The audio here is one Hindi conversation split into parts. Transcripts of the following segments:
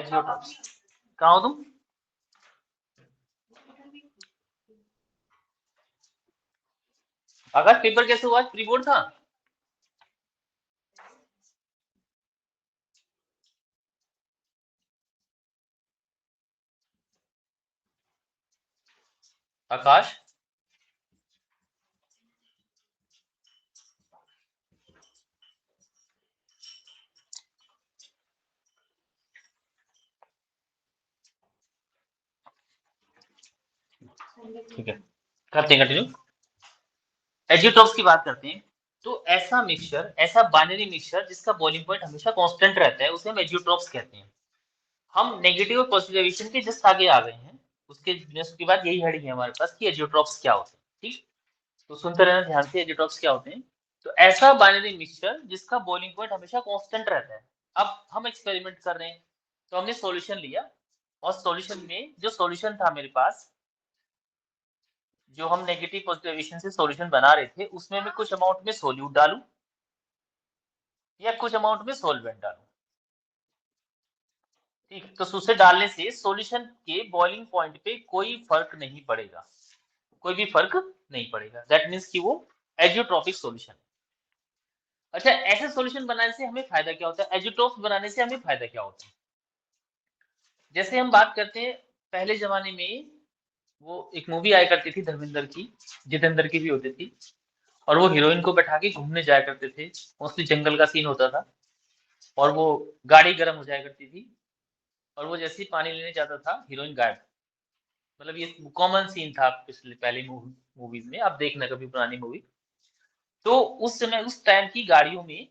एजियोट्रॉप्स। कहाँ हो तुम? आकाश पेपर कैसे हुआ? आज प्री बोर्ड था? आकाश ठीक है, करते हैं कंटिन्यू। एजियोट्रॉप्स की बात करते हैं। तो ऐसा मिक्सचर, ऐसा बाइनरी मिक्सचर जिसका बॉइलिंग पॉइंट हमेशा कांस्टेंट रहता है, उसे हम एजियोट्रॉप्स कहते हैं। हम नेगेटिव और पॉजिटिव एविएशन के जस्ट आगे आ गए हैं। उसके जस्ट के बाद यही हेडिंग है हमारे पास कि एजियोट्रॉप्स क्या होते हैं। ठीक, तो सुनते रहना ध्यान से, एजियोट्रॉप्स क्या होते हैं। तो ऐसा बाइनरी मिक्सचर जिसका बॉइलिंग पॉइंट हमेशा कांस्टेंट रहता है। अब हम एक्सपेरिमेंट कर रहे हैं, तो हमने सॉल्यूशन लिया, और सॉल्यूशन में जो सॉल्यूशन था मेरे पास, जो हम नेगेटिव पॉजिटिव एविएशन से सॉल्यूशन बना रहे थे, उसमें मैं कुछ अमाउंट में सोल्यूट डालूं या कुछ अमाउंट में सॉल्वेंट डालूं। ठीक, तो उसे डालने से सॉल्यूशन के बॉइलिंग पॉइंट पे कोई फर्क नहीं पड़ेगा, कोई भी फर्क नहीं पड़ेगा। दैट मीन्स कि वो एजियोट्रॉपिक सॉल्यूशन। अच्छा, ऐसे सॉल्यूशन बनाने से हमें फायदा क्या होता है? एजियोट्रॉप्स बनाने से हमें फायदा क्या होता है? जैसे हम बात करते हैं, पहले जमाने में वो एक मूवी आया करती थी धर्मेंद्र की, जितेंद्र की भी होती थी, और वो हीरोइन को बैठा के घूमने जाया करते थे। मोस्टली जंगल का सीन होता था, और वो गाड़ी गर्म हो जाया करती थी, और वो जैसे ही पानी लेने जाता था, हीरोइन गायब। मतलब ये कॉमन सीन था पिछले पहले मूवीज में, आप देखना कभी पुरानी मूवी। तो उस समय उस टाइम की गाड़ियों में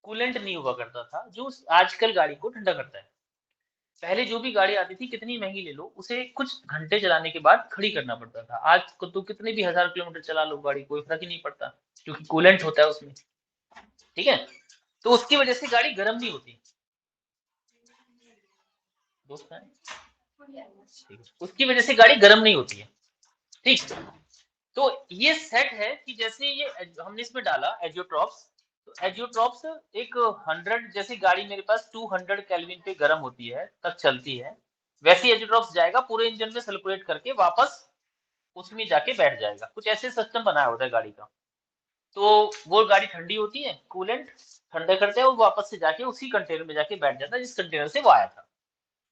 कूलेंट नहीं हुआ करता था, जो आजकल गाड़ी को ठंडा करता है। पहले जो भी गाड़ी आती थी, कितनी महंगी ले लो, उसे कुछ घंटे चलाने के बाद खड़ी करना पड़ता था। आज को तो कितने भी 1000 किलोमीटर चला लो गाड़ी, कोई फर्क ही नहीं पड़ता, क्योंकि कूलेंट होता है उसमें। ठीक है, तो उसकी वजह से गाड़ी गर्म नहीं होती। दोस्त है, उसकी वजह से गाड़ी गर्म नहीं होती है। ठीक, तो ये सेट है कि जैसे ये हमने इसमें डाला एजियोट्रॉप्स, तो एजियोट्रॉप्स एक 100, जैसे गाड़ी मेरे पास 200 केल्विन पे गर्म होती है तब चलती है, वैसे एजियोट्रॉप्स जाएगा पूरे इंजन में सर्कुलेट करके वापस उसमें जाके बैठ जाएगा। कुछ ऐसे सिस्टम बनाया होता है गाड़ी का। तो वो गाड़ी ठंडी होती है, कूलेंट ठंडा करते हैं, वो वापस से जाके उसी कंटेनर में जाके बैठ जाता है जिस कंटेनर से वो आया था।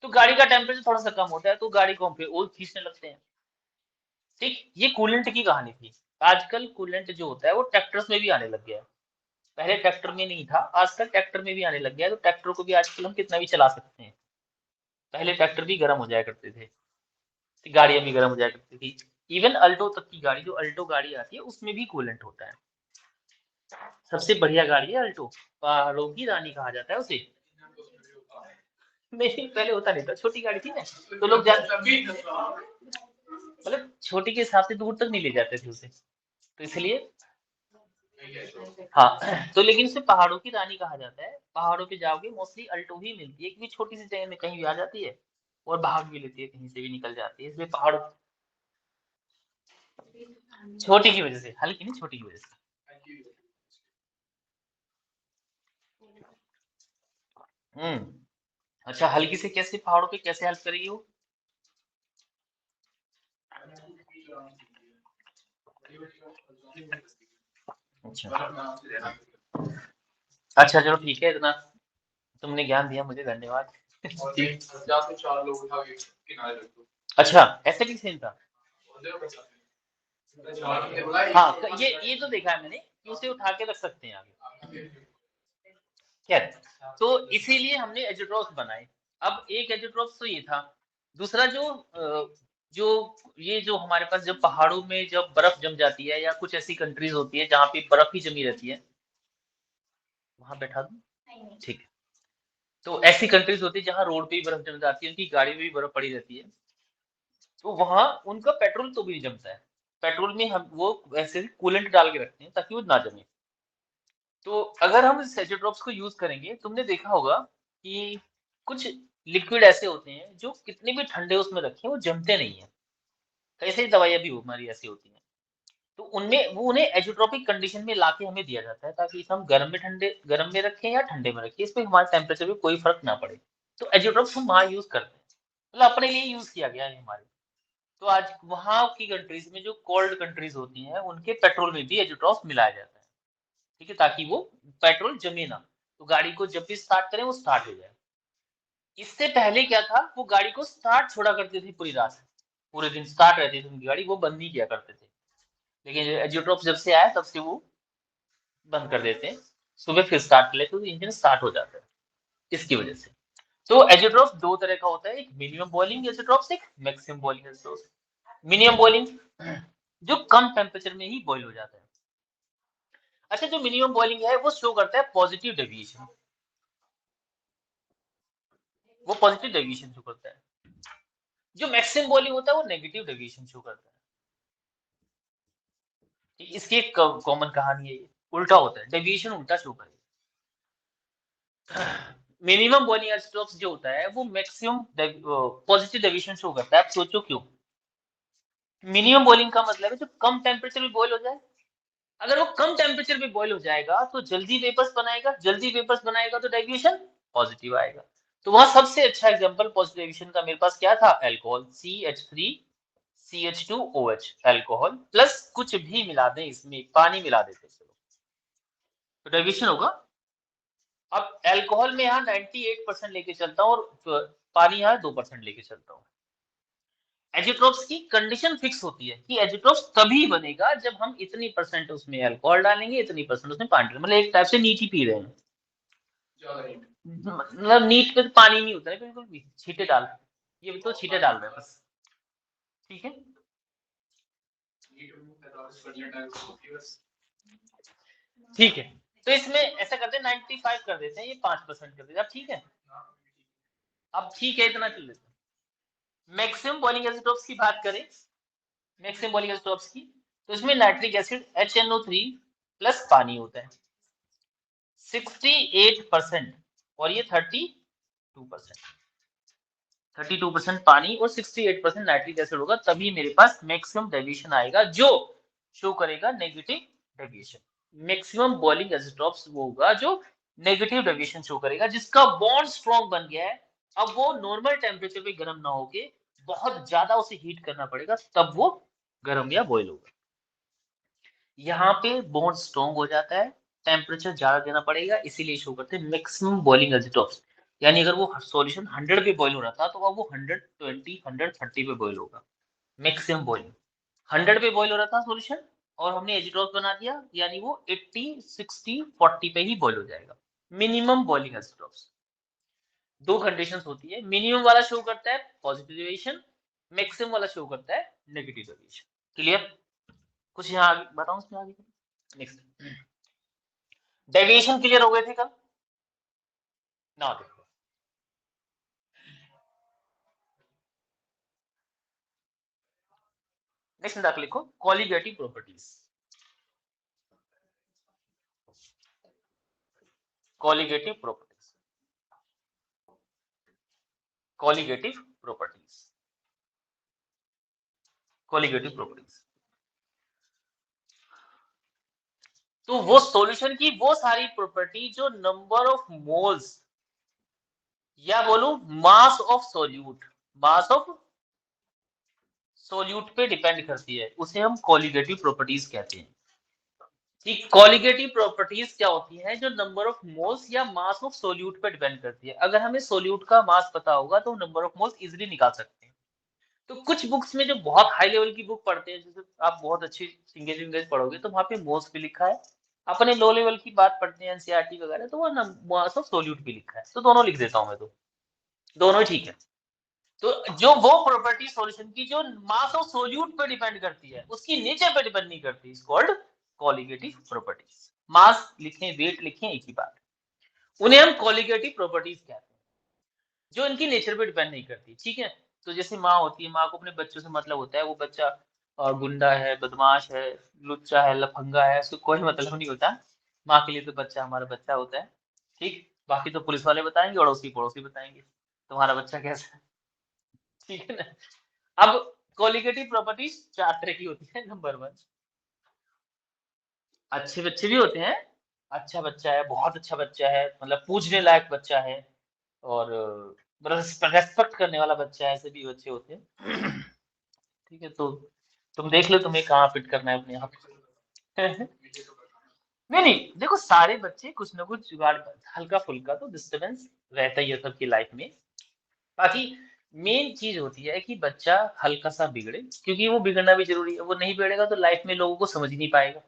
तो गाड़ी का टेम्परेचर थोड़ा सा कम होता है, तो गाड़ी को हम फिर और खींचने लगते हैं। ठीक, ये कूलेंट की कहानी थी। आजकल कूलेंट जो होता है वो ट्रैक्टर्स में भी आने लग गया है। पहले ट्रैक्टर में नहीं था, आजकल ट्रैक्टर में भी आने लग गया है। तो ट्रैक्टर को भी आजकल हम कितना भी चला सकते हैं। पहले ट्रैक्टर भी गर्म हो जाया करते थे, गाड़ियां भी गर्म हो जाया करती थी। इवन अल्टो तक की गाड़ी, जो अल्टो गाड़ी आती है, उसमें भी कूलेंट होता है। सबसे बढ़िया गाड़ी है अल्टो, पहाड़ों की रानी कहा जाता है उसे। नहीं, पहले होता नहीं था, छोटी गाड़ी थी ना, तो लोग मतलब छोटी के हिसाब से दूर तक नहीं ले जाते थे उसे, तो इसलिए। हाँ, तो लेकिन उसे पहाड़ों की रानी कहा जाता है। पहाड़ों पे जाओगे मोस्टली अल्टो ही मिलती है, क्योंकि छोटी सी जगह में कहीं भी आ जाती है और भाग भी लेती है, कहीं से भी निकल जाती है, इसलिए पहाड़। छोटी की वजह से, हल्की नहीं, छोटी की वजह से। अच्छा, हल्की से कैसे पहाड़ों पे कैसे हेल्प करेगी वो? अच्छा, अच्छा चलो ठीक है, इतना तुमने ज्ञान दिया मुझे, धन्यवाद। ठीक, अच्छा ऐसा भी सीन था। हाँ, ये तो देखा है मैंने कि उसे उठा के रख सकते हैं आगे। खैर, तो इसीलिए हमने एजियोट्रॉप्स बनाए। अब एक एजियोट्रॉप्स तो ये था। दूसरा जो ये जो हमारे पास जब पहाड़ों में जब बर्फ जम जाती है, या कुछ ऐसी कंट्रीज होती है जहाँ पे बर्फ ही जमी रहती है, वहां बैठा दूं? ठीक है। तो ऐसी कंट्रीज होती है जहाँ रोड पे ही बर्फ जम जाती है, उनकी गाड़ी में भी बर्फ पड़ी रहती है, तो वहां उनका पेट्रोल तो भी नहीं जमता है। पेट्रोल में हम वो ऐसे कूलेंट डाल के रखते हैं ताकि वो ना जमे। तो अगर हम सेचो ड्रॉप्स को यूज करेंगे, तुमने देखा होगा कि कुछ लिक्विड ऐसे होते हैं जो कितने भी ठंडे उसमें रखें वो जमते नहीं है। कई सारी दवाइयां भी हमारी ऐसी होती हैं, तो उनमें वो उन्हें एजोट्रोपिक कंडीशन में लाके हमें दिया जाता है, ताकि इसे हम गर्म में रखें या ठंडे में रखें, इस पे हमारे टेम्परेचर में कोई फर्क ना पड़े। तो एजियोट्रॉप्स हम वहां यूज करते हैं, मतलब अपने लिए यूज किया गया है हमारे। तो आज वहां की कंट्रीज में जो कोल्ड कंट्रीज होती हैं उनके पेट्रोल में भी एजियोट्रॉप्स मिलाया जाता है, ठीक है, ताकि वो पेट्रोल जमे ना, तो गाड़ी को जब भी स्टार्ट करें वो स्टार्ट हो जाए। इससे पहले क्या था, वो गाड़ी को स्टार्ट छोड़ा करते थे पूरी रात, पूरे दिन स्टार्ट रहती थी उनकी गाड़ी, वो बंद नहीं किया करते थे। लेकिन एजियोट्रॉप जब से आया तब से वो बंद कर देते हैं, सुबह फिर स्टार्ट कर लेते तो इंजन स्टार्ट हो जाता है इसकी वजह से। तो एजियोट्रॉप दो तरह का होता है, एक मिनिमम बॉइलिंग एजियोट्रॉप्स, एक maximum boiling azeotropes. Minimum boiling जो कम टेम्परेचर में ही बॉइल हो जाता है। अच्छा, जो मिनिमम बॉइलिंग है वो शो करता है पॉजिटिव डेविएशन, वो पॉजिटिव डेविएशन शो करता है। जो मैक्सिमम बॉइलिंग होता है वो नेगेटिव डेविएशन शो करता है। इसकी एक कॉमन कहानी है, ये उल्टा होता है, डेविएशन उल्टा शो करेगा। मिनिमम बॉइलिंग एजियोट्रॉप्स जो होता है वो मैक्सिमम पॉजिटिव डेविएशन शो करता है। आप सोचो क्यों? मिनिमम बॉइलिंग का मतलब है जो कम टेम्परेचर में बॉइल हो जाए। अगर वो कम टेम्परेचर पे बॉइल हो जाएगा तो जल्दी वेपर्स बनाएगा, जल्दी वेपर्स बनाएगा तो डेविएशन पॉजिटिव आएगा। तो वहां सबसे अच्छा एग्जांपल पॉजिटिव डेविएशन का मेरे पास क्या था, alcohol, CH3 CH2OH, alcohol plus कुछ भी मिला दें, इसमें पानी मिला देते चलो तो डेविएशन होगा। अब अल्कोहल में यहाँ 98% लेके चलता हूँ और पानी यहाँ 2% लेके चलता हूँ। एजियोट्रॉप्स की कंडीशन फिक्स होती है कि एजियोट्रॉप्स तभी बनेगा जब हम इतनी परसेंट उसमें अल्कोहल डालेंगे, इतनी परसेंट उसमें पानी डालेंगे, मतलब एक टाइप से नीट ही पी रहे हैं। मतलब नीट में तो पानी नहीं होता है बिल्कुल भी, छींटे डाल, ये भी तो छींटे डाल रहे हैं बस, ठीक है। ठीक है, तो इसमें ऐसा करते हैं 95 कर देते हैं, ये 5% कर देते हैं, अब ठीक है, अब ठीक है, इतना चल लेते हैं। मैक्सिमम बॉइलिंग एजियोट्रॉप्स की बात करें, मैक्सिमम बॉइलिंग एजियोट्रॉप्स की, तो इसमें नाइट्रिक एसिड HNO3 प्लस पानी होता है 68%, और ये 32%, 32% पानी और 68% नाइट्रिक एसिड होगा, तभी मेरे पास मैक्सिमम डेविएशन आएगा जो शो करेगा negative deviation. Maximum boiling azeotropes वो होगा जो नेगेटिव डेविएशन शो करेगा, जिसका बॉन्ड स्ट्रॉन्ग बन गया है। अब वो नॉर्मल टेम्परेचर पे गर्म ना होके बहुत ज्यादा उसे हीट करना पड़ेगा, तब वो गर्म या बॉयल होगा। यहाँ पे बॉन्ड स्ट्रॉन्ग हो जाता है, टेम्परेचर ज्यादा देना पड़ेगा, इसीलिए शो करते हैं मैक्सिमम बॉइलिंग एजियोट्रॉप्स। यानी अगर वो सॉल्यूशन 100 पे बॉइल हो रहा था तो अब वो 120 130 पे बॉइल होगा, मैक्सिमम बॉइलिंग। 100 पे बॉइल हो रहा था सॉल्यूशन और हमने एजिट्रॉस बना दिया, यानी वो 80 60 40 पे ही बॉइल हो जाएगा। मिनिमम बॉइलिंग एजिट्रॉस, दो कंडीशंस होती है, मिनिमम वाला शो करता है पॉजिटिव डेविएशन, मैक्सिमम वाला शो करता है नेगेटिव डेविएशन। क्लियर? कुछ यहाँ आगे बताऊं इसमें आगे? नेक्स्ट, डेविएशन क्लियर हो गए थे कल ना? देखो, नेक्स्ट तक लिखो colligative properties. Colligative properties, colligative properties, colligative properties. तो वो सॉल्यूशन की वो सारी प्रॉपर्टी जो नंबर ऑफ मोल्स या बोलूं mass of solute, mass of solute पे डिपेंड करती है, उसे हम कॉलिगेटिव प्रॉपर्टीज कहते हैं। ठीक, कॉलिगेटिव प्रॉपर्टीज क्या होती है, जो नंबर ऑफ मोल्स या मास ऑफ सोल्यूट पे डिपेंड करती है। अगर हमें सोल्यूट का मास पता होगा तो नंबर ऑफ मोल्स इजीली निकाल सकते हैं। तो कुछ बुक्स में जो बहुत हाई लेवल की बुक पढ़ते हैं, जैसे आप बहुत अच्छी इंग्लिश इंग्लिश पढ़ोगे तो वहां पे मोल्स भी लिखा है। अपने लो लेवल की बात पढ़ते हैं एनसीईआरटी वगैरह, तो वो मास ऑफ सोल्यूट भी लिखा है, तो दोनों लिख देता हूं मैं, तो दोनों ही ठीक है। तो जो वो प्रॉपर्टी सॉल्यूशन की जो मास ऑफ सोल्यूट पे डिपेंड करती है, उसकी नेचर पे डिपेंड नहीं करती, इज कॉल्ड कॉलिगेटिव प्रॉपर्टीज। मास लिखें वेट लिखें एक ही बात, उन्हें हम कॉलिगेटिव प्रॉपर्टीज कहते हैं, जो इनकी नेचर पे डिपेंड नहीं करती, ठीक है। तो जैसे माँ होती है, माँ को अपने बच्चों से मतलब होता है, वो बच्चा गुंडा है, बदमाश है, लुच्चा है, लफंगा है, उसको कोई मतलब नहीं होता। माँ के लिए तो बच्चा हमारा बच्चा होता है, ठीक। बाकी तो पुलिस वाले बताएंगे, अड़ोसी पड़ोसी बताएंगे तुम्हारा बच्चा कैसा है, ठीक है ना। अब कॉलिगेटिव प्रॉपर्टीज चार तरह की होती है। नंबर वन, अच्छे बच्चे भी होते हैं, अच्छा बच्चा है, बहुत अच्छा बच्चा है, मतलब पूछने लायक बच्चा है, और रेस्पेक्ट करने वाला बच्चा है, ऐसे भी बच्चे होते हैं। ठीक है, तो तुम देख लो तुम्हें कहाँ फिट करना है अपने आप। नहीं नहीं, देखो सारे बच्चे कुछ ना कुछ जुगाड़, हल्का फुल्का तो डिस्टरबेंस रहता ही है सबकी लाइफ में। बाकी मेन चीज होती है कि बच्चा हल्का सा बिगड़े, क्योंकि वो बिगड़ना भी जरूरी है। वो नहीं बिगड़ेगा तो लाइफ में लोगों को समझ ही नहीं पाएगा,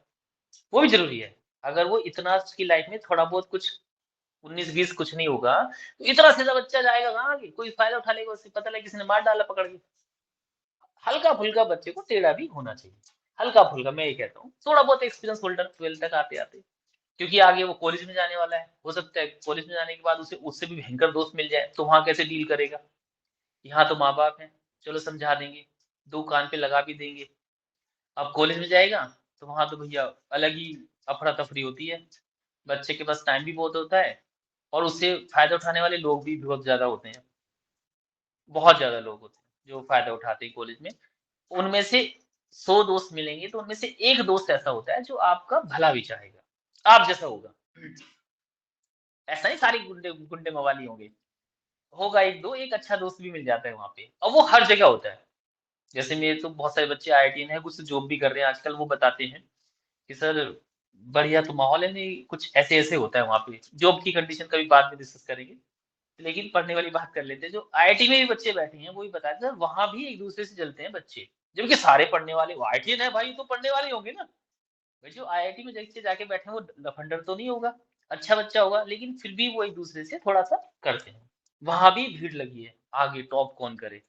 वो भी जरूरी है। अगर वो इतना उसकी लाइफ में थोड़ा बहुत कुछ 19-20 कुछ नहीं होगा, तो इतना सीधा बच्चा जाएगा कहाँ आगे, कोई फायदा उठा लेगा उससे, पता लगे किसी ने मार डाला पकड़ के। हल्का फुल्का बच्चे को टेढ़ा भी होना चाहिए, हल्का फुल्का, मैं ये कहता हूँ। थोड़ा बहुत एक्सपीरियंस होल्डर 12 तक आते आते, क्योंकि आगे वो कॉलेज में जाने वाला है, हो सकता है कॉलेज में जाने के बाद उसे उससे भी भयंकर दोस्त मिल जाए, तो वहां कैसे डील करेगा। यहाँ तो माँ बाप हैं, चलो समझा देंगे, दो कान पे लगा भी देंगे। अब कॉलेज में जाएगा तो वहां तो भैया अलग ही अफरा तफरी होती है। बच्चे के पास टाइम भी बहुत होता है, और उससे फायदा उठाने वाले लोग भी बहुत ज्यादा होते हैं। बहुत ज्यादा लोग होते हैं जो फायदा उठाते हैं कॉलेज में। उनमें से 100 दोस्त मिलेंगे तो उनमें से एक दोस्त ऐसा होता है जो आपका भला भी चाहेगा, आप जैसा होगा। ऐसा नहीं सारे गुंडे गुंडे मवाली होंगे, होगा एक दो, एक अच्छा दोस्त भी मिल जाता है वहां पे, और वो हर जगह होता है। जैसे मेरे तो बहुत सारे बच्चे आईआईटी हैं, कुछ जॉब भी कर रहे हैं आजकल, वो बताते हैं कि सर बढ़िया तो माहौल है नहीं, कुछ ऐसे ऐसे होता है वहाँ पे। जॉब की कंडीशन कभी बाद में डिस्कस करेंगे, लेकिन पढ़ने वाली बात कर लेते हैं। जो आईआईटी में भी बच्चे बैठे हैं वो भी बताते हैं वहां भी एक दूसरे से जलते हैं बच्चे, जबकि सारे पढ़ने वाले, वो आईआईटी है भाई तो पढ़ने वाले होंगे ना। भाई जो आईआईटी में जाके बैठे हैं वो लफंडर तो नहीं होगा, अच्छा बच्चा होगा, लेकिन फिर भी वो एक दूसरे से थोड़ा सा करते हैं। वहां भी भीड़ लगी है, आगे टॉप कौन करे।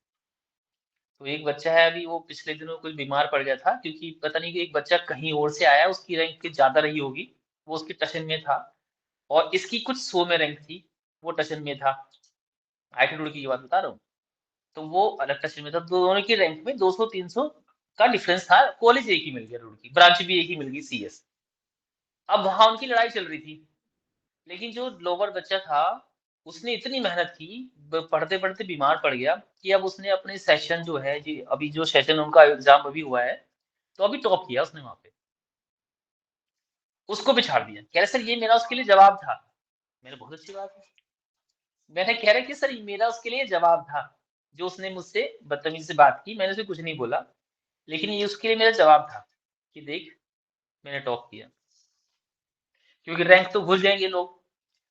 तो एक बच्चा है, अभी वो पिछले दिनों कुछ बीमार पड़ गया था, क्योंकि पता नहीं कि एक बच्चा कहीं और से आया, उसकी रैंक के ज्यादा रही होगी, वो उसके टशन में था, और इसकी कुछ 100 में रैंक थी, वो टशन में था। आईटी रुड़की की बात बता रहा हूँ। तो वो अलग टशन में था, तो दोनों की रैंक में 200-300 का डिफरेंस था। कॉलेज एक ही मिल गया, रुड़की ब्रांच भी एक ही मिल गई, सीएस। अब वहां उनकी लड़ाई चल रही थी, लेकिन जो लोअर बच्चा था उसने इतनी मेहनत की, पढ़ते पढ़ते बीमार पड़ गया, कि अब उसने अपने सेशन जो है जी, अभी जो सेशन उनका एग्जाम अभी हुआ है, तो अभी टॉप किया उसने वहां पे, उसको भी छाड़ दिया। कह रहे सर ये मेरा उसके लिए जवाब था। मैंने बहुत अच्छी बात है, मैंने कह रहा कि सर ये मेरा उसके लिए जवाब था, जो उसने मुझसे बदतमीजी से बात की, मैंने उसे कुछ नहीं बोला, लेकिन ये उसके लिए मेरा जवाब था कि देख मैंने टॉप किया। क्योंकि रैंक तो भूल जाएंगे लोग,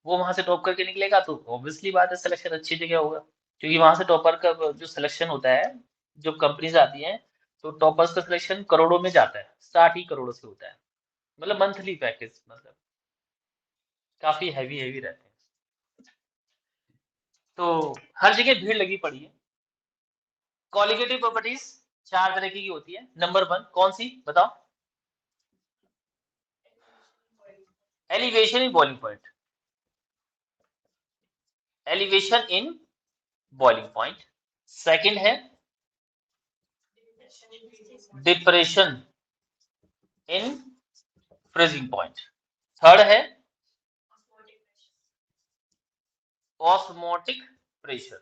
वो वहां से टॉप करके निकलेगा तो ऑब्वियसली बात है सिलेक्शन अच्छी जगह होगा। क्योंकि वहां से टॉपर का जो सिलेक्शन होता है, जो कंपनीज आती हैं, तो टॉपर्स का सिलेक्शन करोड़ों में जाता है, स्टार्ट ही करोड़ों से होता है, मतलब मंथली पैकेज, मतलब काफी हैवी हैवी रहते हैं। तो हर जगह भीड़ लगी पड़ी है। कॉलिगेटिव प्रॉपर्टीज 4 तरह की होती है। नंबर 1 कौन सी बताओ? Elevation in boiling point, elevation in boiling point. Second है depression in freezing point. Third है ऑस्मोटिक प्रेशर,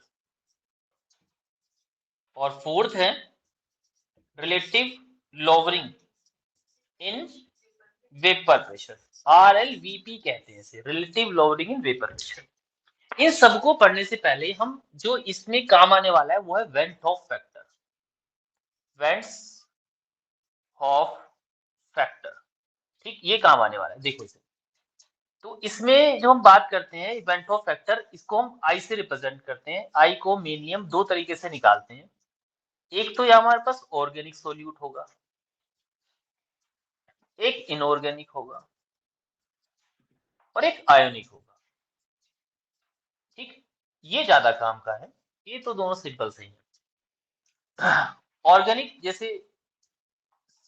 और फोर्थ है relative lowering in vapour pressure. RLVP कहते हैं इसे, relative lowering in vapour pressure. इन सबको पढ़ने से पहले हम जो इसमें काम आने वाला है वो है went half factor, vents half factor. ठीक, ये काम आने वाला है, देखो इसे। तो इसमें जो हम बात करते हैं इवेंट ऑफ फैक्टर, इसको हम आई से रिप्रेजेंट करते हैं। आई को मेनली हम दो तरीके से निकालते हैं। एक तो यहाँ हमारे पास ऑर्गेनिक सोल्यूट होगा, एक इनऑर्गेनिक होगा, और एक आयोनिक होगा। ठीक, ये ज्यादा काम का है, ये तो दोनों सिंपल से ही है। ऑर्गेनिक जैसे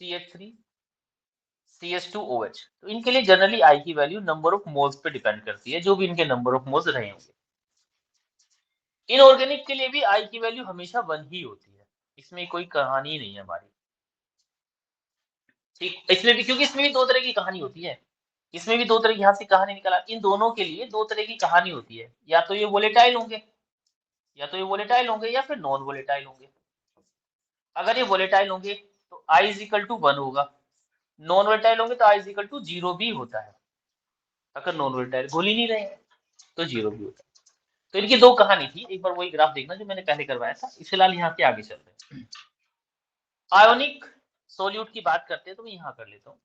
CH3 CH2OH, तो इनके लिए जनरली आई की वैल्यू नंबर ऑफ मोल्स पे डिपेंड करती है, जो भी इनके नंबर ऑफ मोल्स रहे होंगे। इनऑर्गेनिक के लिए भी आई की वैल्यू हमेशा 1 ही होती है, इसमें कोई कहानी नहीं है हमारी। ठीक, इसमें भी, क्योंकि इसमें भी दो तरह की कहानी होती है, इसमें भी दो तरह की, यहाँ से कहानी निकला, इन दोनों के लिए दो तरह की कहानी होती है, या तो ये वोलेटाइल होंगे, या तो ये वोलेटाइल होंगे, या फिर नॉन वोलेटाइल होंगे। अगर ये वोलेटाइल होंगे तो I इज इक्वल टू 1 होगा, नॉन वोलेटाइल होंगे तो I इज इक्वल टू 0 भी होता है। अगर नॉन वोलेटाइल घुल ही नहीं रहे हैं तो 0 भी होता है। तो इनकी दो कहानी थी, एक बार वही ग्राफ देखना जो मैंने पहले करवाया था। फिलहाल यहाँ से आगे चलते हैं। आयोनिक सोल्यूट की बात करते हैं तो मैं यहाँ कर लेता हूँ।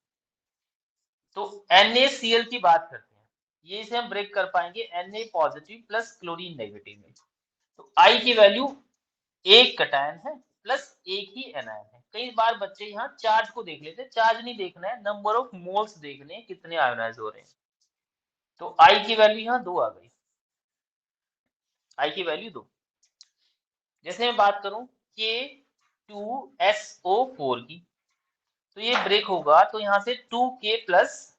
तो NaCl की बात करते हैं, ये इसे हम ब्रेक कर पाएंगे Na positive plus chlorine negative में। तो I की वैल्यू एक कटायन है प्लस एक ही एनायन है। कई बार बच्चे यहाँ चार्ज को देख लेते हैं, चार्ज नहीं देखना है, नंबर ऑफ मोल्स देखने हैं कितने आयोनाइज हो रहे हैं। तो I की वैल्यू यहाँ 2 आ गई, I की वैल्यू 2। जैसे मैं बात करूं K2SO4 की, तो ये ब्रेक होगा तो यहाँ से 2K प्लस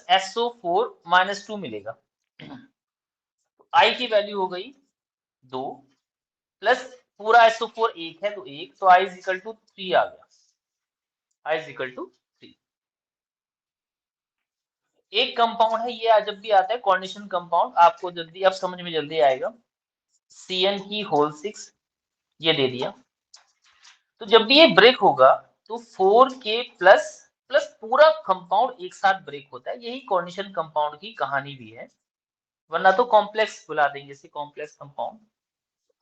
SO4 -2 मिलेगा। तो I की वैल्यू हो गई 2 प्लस पूरा SO4 1 है तो 1, तो I इज इक्वल टू 3 आ गया। I is equal to 3। एक कंपाउंड है, ये जब भी आता है कोऑर्डिनेशन कंपाउंड, आपको जल्दी अब समझ में जल्दी आएगा। CN की होल 6 ये दे दिया। तो जब भी ये ब्रेक होगा तो 4K प्लस पूरा कंपाउंड एक साथ ब्रेक होता है। यही कोऑर्डिनेशन कंपाउंड की कहानी भी है, वरना तो कॉम्प्लेक्स बुला देंगे इसे, complex compound.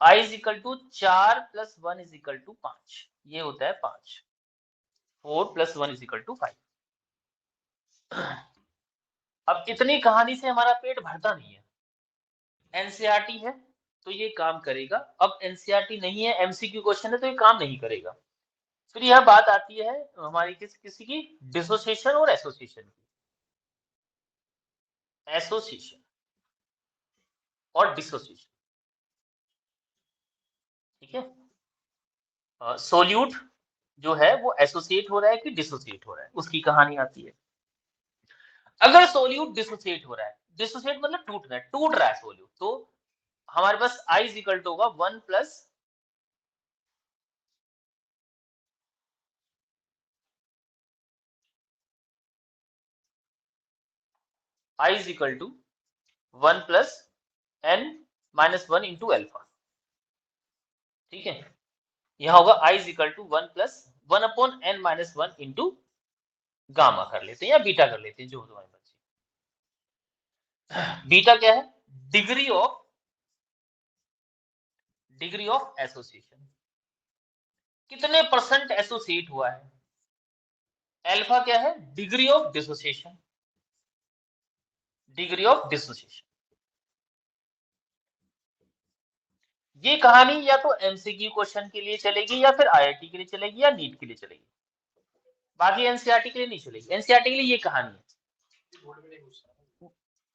I is equal to 4 plus 1 is equal to 5, ये होता है 5। 4 प्लस 1 इज इक्वल टू 5। अब इतनी कहानी से हमारा पेट भरता नहीं है। एनसीईआरटी है तो ये काम करेगा, अब एनसीईआरटी नहीं है, एमसीक्यू क्वेश्चन है तो ये काम नहीं करेगा। फिर यह बात आती है हमारी किसी की डिसोसिएशन और एसोसिएशन की। एसोसिएशन और डिसोसिएशन, ठीक है। सोल्यूट जो है वो एसोसिएट हो रहा है कि डिसोसिएट हो रहा है, उसकी कहानी आती है। अगर सोल्यूट डिसोसिएट हो रहा है, डिसोसिएट मतलब टूट रहा है सोल्यूट, तो हमारे पास I इज इक्वल टू होगा 1 plus I is equal to 1 plus n minus 1 into alpha, ठीक है। यहाँ होगा I is equal to 1 plus 1 upon n minus 1 into gamma कर लेते हैं या बीटा कर लेते हैं, जो तुम्हारे बच्चे। बीटा क्या है? डिग्री ऑफ एसोसिएशन, कितने परसेंट एसोसिएट हुआ है। अल्फा क्या है? Degree of dissociation, degree of dissociation. ये कहानी या तो एमसीक्यू क्वेश्चन के लिए चलेगी या फिर आईआईटी के लिए चलेगी या नीट के लिए चलेगी, बाकी एनसीईआरटी के लिए नहीं चलेगी। एनसीईआरटी के लिए ये कहानी है,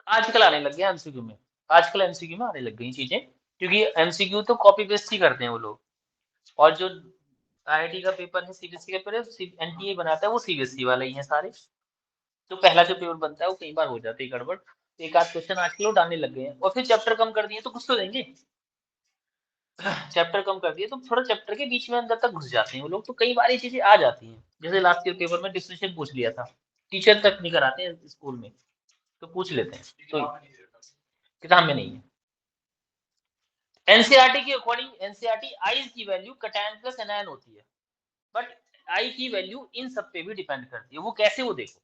आजकल आने लग गया एमसीक्यू में, आजकल एमसीक्यू में आने लग गई चीजें, क्योंकि एमसीक्यू तो कॉपी पेस्ट ही करते हैं वो लोग। और जो आईआईटी का पेपर है, सीबीएसई का पेपर है, एनटीए बनाता है वो सीबीएसई वाले ही हैं सारे। तो पहला जो पेपर बनता है वो कई बार हो जाती है गड़बड़, एक आध क्वेश्चन आजकल वो डालने लग गए हैं। और फिर चैप्टर कम कर दिए तो कुछ तो देंगे, चैप्टर कम कर दिए तो थोड़ा चैप्टर के बीच में अंदर तक घुस जाते हैं वो लोग, तो कई बार ये चीजें आ जाती हैं। जैसे लास्ट ईयर पेपर में डिस्कशन पूछ लिया था, टीचर तक नहीं कराते हैं स्कूल में, तो पूछ लेते हैं, तो किताब में नहीं है। एनसीईआरटी के अकॉर्डिंग एनसीईआरटी आई की वैल्यू कैटायन प्लस एनायन होती है, बट आई की वैल्यू इन सब पे भी डिपेंड करती है। वो कैसे, वो देखो।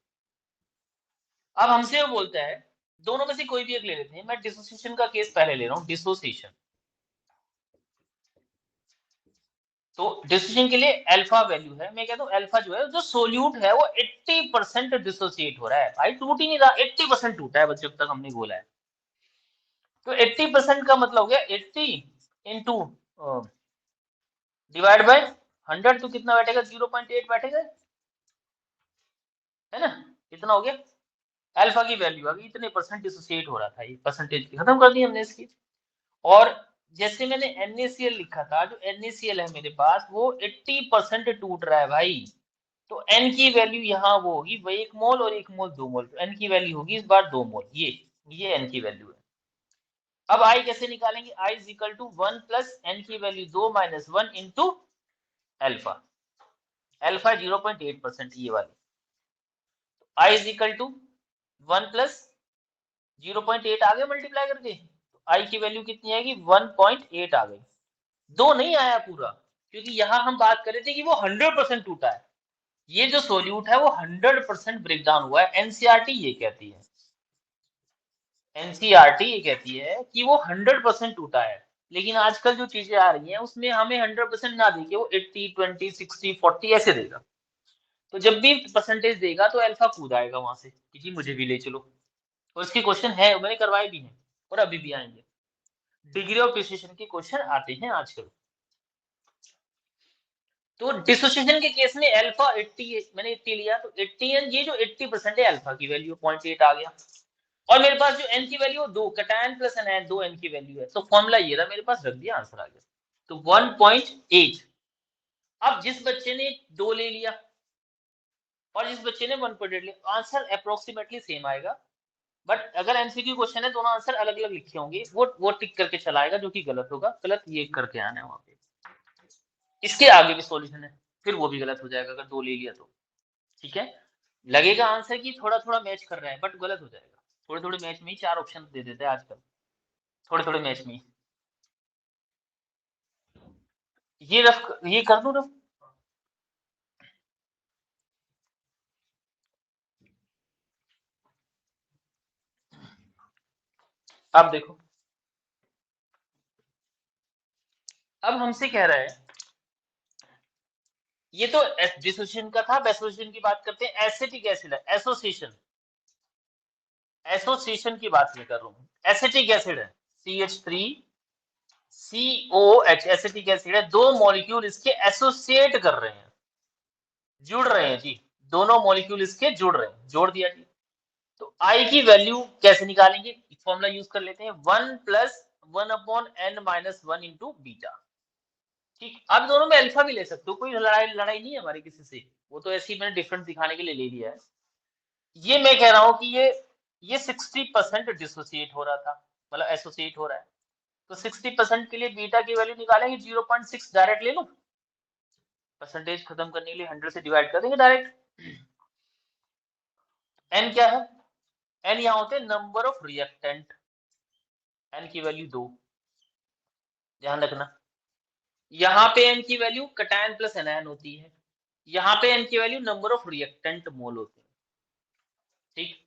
अब हमसे वो बोलता है दोनों में से कोई भी एक ले लेते हैं, मैं डिसोसिएशन का केस पहले ले रहा हूँ, डिसोसिएशन। तो डिसोसिएशन के लिए अल्फा वैल्यू है, मैं कहता हूँ अल्फा जो है, जो सोल्यूट है वो 80% डिसोसिएट हो रहा है। भाई टूट ही नहीं रहा, 80% टूटा है बच्चों, तक हमने बोला है। तो 80% का मतलब हो गया 80 इंटू डिवाइड बाय 100, तो कितना बैठेगा? 0.8 बैठेगा, है ना। कितना हो गया? अल्फा की वैल्यू आ गई, इतने परसेंट डिसोसिएट हो रहा था, ये परसेंटेज खत्म कर दी हमने इसकी। और जैसे मैंने NaCl लिखा था, जो NaCl है मेरे पास वो 80% टूट रहा है भाई। तो N की वैल्यू यहाँ वो होगी, वही 1 मोल और 1 मोल 2 मोल, तो N की वैल्यू होगी इस बार 2 मोल, ये N की वैल्यू है। अब I कैसे निकालेंगे? I is equal to 1 plus N की value 2 minus 1 into alpha, alpha 0.8% ये वाली। I is equal to 1 plus 0.8 आ गए मल्टीप्लाई करके, तो I की वैल्यू कितनी आएगी? 1.8 आ गई। 2 नहीं आया पूरा, क्योंकि यहां हम बात कर रहे थे कि वो 100% टूटा है। ये जो सोल्यूट है वो 100% ब्रेकडाउन हुआ है, एनसीईआरटी ये कहती है। एनसीईआरटी ये कहती है कि वो 100% टूटा है, लेकिन आजकल जो चीजें आ रही हैं उसमें हमें 100% ना देके वो 80, 20, 60, 40 ऐसे देगा। तो जब भी परसेंटेज देगा तो अल्फा कूद आएगा वहां से कि जी मुझे भी ले चलो। और इसके क्वेश्चन है, मैंने करवाए भी हैं और अभी भी आएंगे। डिग्री ऑफ प्रिसिशन के क्वेश्चन आते हैं आजकल। तो डिसोसिएशन के केस में अल्फा 80, मैंने 80 लिया तो 80 एन, ये जो 80% है अल्फा की वैल्यू 0.8 आ गया। और मेरे पास जो एन की value 2, cation plus anion 2 N की वैल्यू है, तो फॉर्मूला ये रहा मेरे पास, रख दिया, आंसर आ गया। तो 1.8। अब जिस बच्चे ने 2 ले लिया और जिस बच्चे ने 1.8 लिया, आंसर अप्रोक्सीमेटली सेम आएगा। बट अगर एमसीक्यू क्वेश्चन है, दोनों आंसर अलग अलग लिखे होंगे, वो टिक करके चलाएगा, जो कि गलत होगा। गलत ये करके आना है वहां पे। इसके आगे भी सॉल्यूशन है, फिर वो भी गलत हो जाएगा अगर 2 ले लिया तो। ठीक है, लगेगा आंसर की थोड़ा थोड़ा मैच कर रहा है, बट गलत हो जाएगा। थोड़े थोड़े मैच में ही 4 ऑप्शन दे देते हैं आजकल, थोड़े थोड़े मैच में। ये कर दूं रफ। अब देखो, अब हमसे कह रहा है, ये तो डिसोसिएशन का था, एसोसिएशन की बात करते हैं। एसिटिक एसिड है, एसोसिएशन, एसोसिएशन की बात मैं कर रहा हूँ। एसिटिक एसिड है, CH3COH, एसिटिक एसिड है। 2 मॉलिक्यूल इसके एसोसिएट कर रहे हैं, जुड़ रहे हैं जी। दोनों मॉलिक्यूल इसके जुड़ रहे हैं, जोड़ दिया जी। तो आई की वैल्यू कैसे निकालेंगे? फॉर्मूला यूज कर लेते हैं, 1 प्लस 1/n-1 इंटू बीटा। ठीक, अब दोनों में अल्फा भी ले सकते हो, कोई लड़ाई लड़ाई नहीं है हमारी किसी से। वो तो ऐसे ही मैंने डिफरेंस दिखाने के लिए ले लिया है। ये मैं कह रहा हूं कि ये 60% डिसोसिएट हो रहा था, मतलब एसोसिएट हो रहा है। तो 60% के लिए बीटा की वैल्यू निकालेंगे, 0.6 डायरेक्ट ले लो। परसेंटेज खत्म करने के लिए 100 से डिवाइड कर देंगे डायरेक्ट। एन क्या है? एन यहाँ होते हैं नंबर ऑफ रिएक्टेंट। एन की वैल्यू 2, ध्यान रखना। यहाँ पे एन की वैल्यू कैटायन प्लस एनायन होती है, यहाँ पे एन की value number of reactant mole होते हैं। ठीक,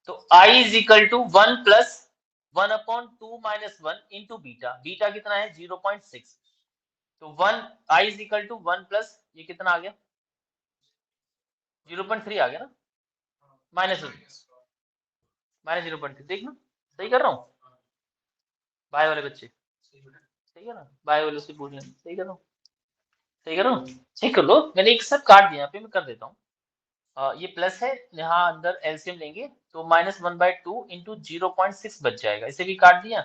तो I is equal to 1 plus 1/2 - 1 into beta. Beta कितना है? 0.6। तो 1, I is equal to 1 plus, ये कितना आ गया? 0.3 आ गया ना, माइनस 0.3। देखना सही कर रहा हूँ बाय वाले बच्चे, सही कर रहा हूँ? बाय वाले से पूछ लेना, सही कर रहा हूँ? सही कर रहा हूँ? चेक कर लो, मैंने एक सब काट दिया, यहाँ पे मैं कर देता हूँ। ये प्लस है, यहाँ अंदर एलसीएम लेंगे तो -1/2 इंटू 0.6 बच जाएगा, इसे भी काट दिया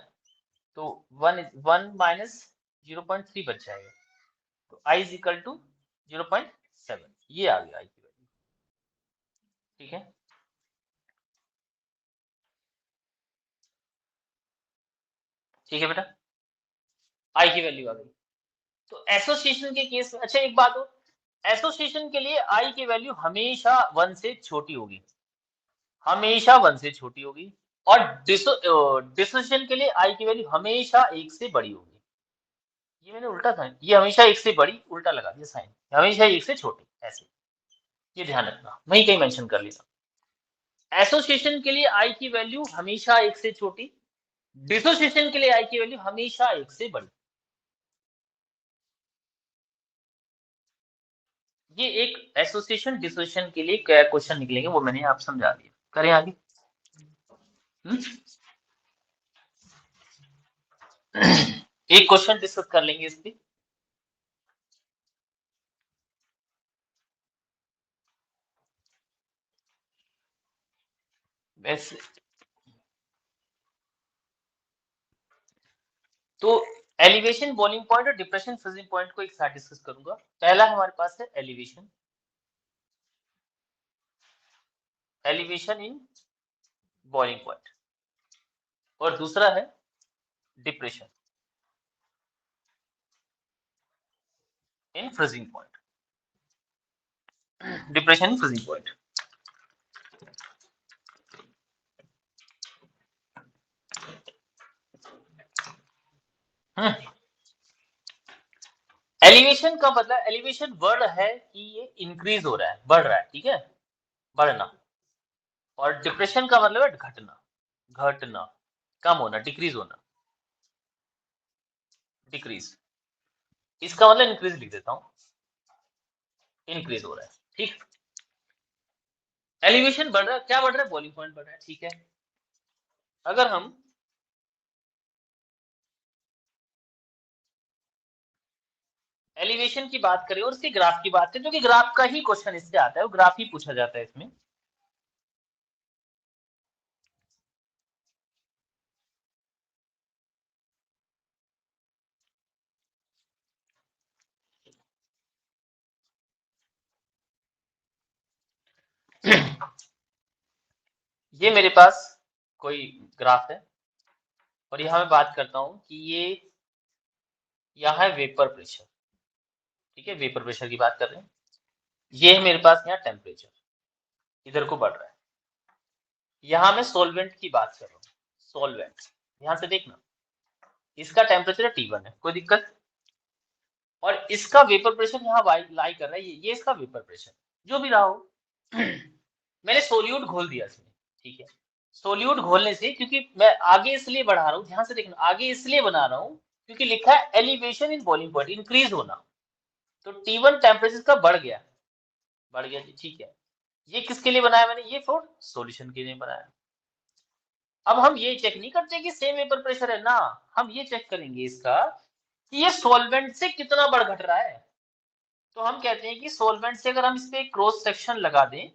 तो 1 माइनस 0.3 बच जाएगा। तो I इज इक्वल टू 0.7, ये आ गया I की वैल्यू। ठीक है, ठीक है बेटा, I की वैल्यू आ गई। तो एसोसिएशन के केस में, अच्छा एक बात हो, एसोसिएशन के लिए I की वैल्यू हमेशा 1 से छोटी होगी, हमेशा 1 से छोटी होगी। और डिसोसिएशन के लिए I की वैल्यू हमेशा 1 से बड़ी होगी। ये मैंने उल्टा था, ये हमेशा 1 से बड़ी, उल्टा लगा दिया साइन, हमेशा 1 से छोटी, ऐसे। ये ध्यान रखना, वही कहीं मेंशन कर लेना। एसोसिएशन के लिए I की वैल्यू हमेशा 1 से छोटी, डिसोसिएशन के लिए I की वैल्यू हमेशा 1 से बड़ी। ये एक एसोसिएशन डिसोसिएशन के लिए क्या क्वेश्चन निकलेंगे, वो मैंने आप समझा दिया। करें आगे। एक क्वेश्चन डिस्कस कर लेंगे इस पे। वैसे तो एलिवेशन, बॉइलिंग पॉइंट और डिप्रेशन फ्रीजिंग पॉइंट को एक साथ डिस्कस करूंगा। पहला हमारे पास है elevation, elevation in boiling point, और दूसरा है depression in freezing point, depression in freezing point. Elevation का मतलब, एलिवेशन वर्ड है कि ये इंक्रीज हो रहा है, बढ़ रहा है, ठीक है, बढ़ना। और डिप्रेशन का मतलब है घटना, घटना, कम होना, डिक्रीज होना, डिक्रीज। इसका मतलब इंक्रीज लिख देता हूं, इंक्रीज हो रहा है, ठीक। एलिवेशन बढ़ रहा है, क्या बढ़ रहा है, बॉइलिंग पॉइंट बढ़ रहा है, ठीक है। अगर हम एलिवेशन की बात करें और उसके ग्राफ की बात करें, क्योंकि ग्राफ का ही क्वेश्चन इससे आता है, वो ग्राफ ही पूछा जाता है इसमें। ये मेरे पास कोई ग्राफ है और यहां मैं बात करता हूं कि ये यहाँ है वेपर प्रेशर, ठीक है, वेपर प्रेशर की बात कर रहे हैं। ये है मेरे पास यहाँ टेम्परेचर, इधर को बढ़ रहा है। यहाँ मैं सोलवेंट की बात कर रहा हूँ, सोलवेंट, ध्यान से देखना, इसका टेम्परेचर T1 है, कोई दिक्कत, और इसका वेपर प्रेशर यहाँ लाई कर रहा है, ये इसका वेपर प्रेशर, जो भी रहा हो। मैंने सोल्यूट घोल दिया इसमें, ठीक है। सोल्यूट घोलने से, क्योंकि मैं आगे इसलिए बढ़ा रहा हूँ, ध्यान से देखना, आगे इसलिए बना रहा हूँ क्योंकि लिखा है elevation in boiling point, increase होना, तो T1 टेम्परेचर का बढ़ गया जी, ठीक है। ये किसके लिए बनाया मैंने, ये फॉर सॉल्यूशन के लिए बनाया। अब हम ये चेक नहीं करते कि सेम वेपर प्रेशर है ना, हम ये चेक करेंगे इसका कि ये सॉल्वेंट से कितना बढ़ घट रहा है। तो हम कहते हैं कि सॉल्वेंट से अगर हम इस पे क्रॉस सेक्शन लगा दें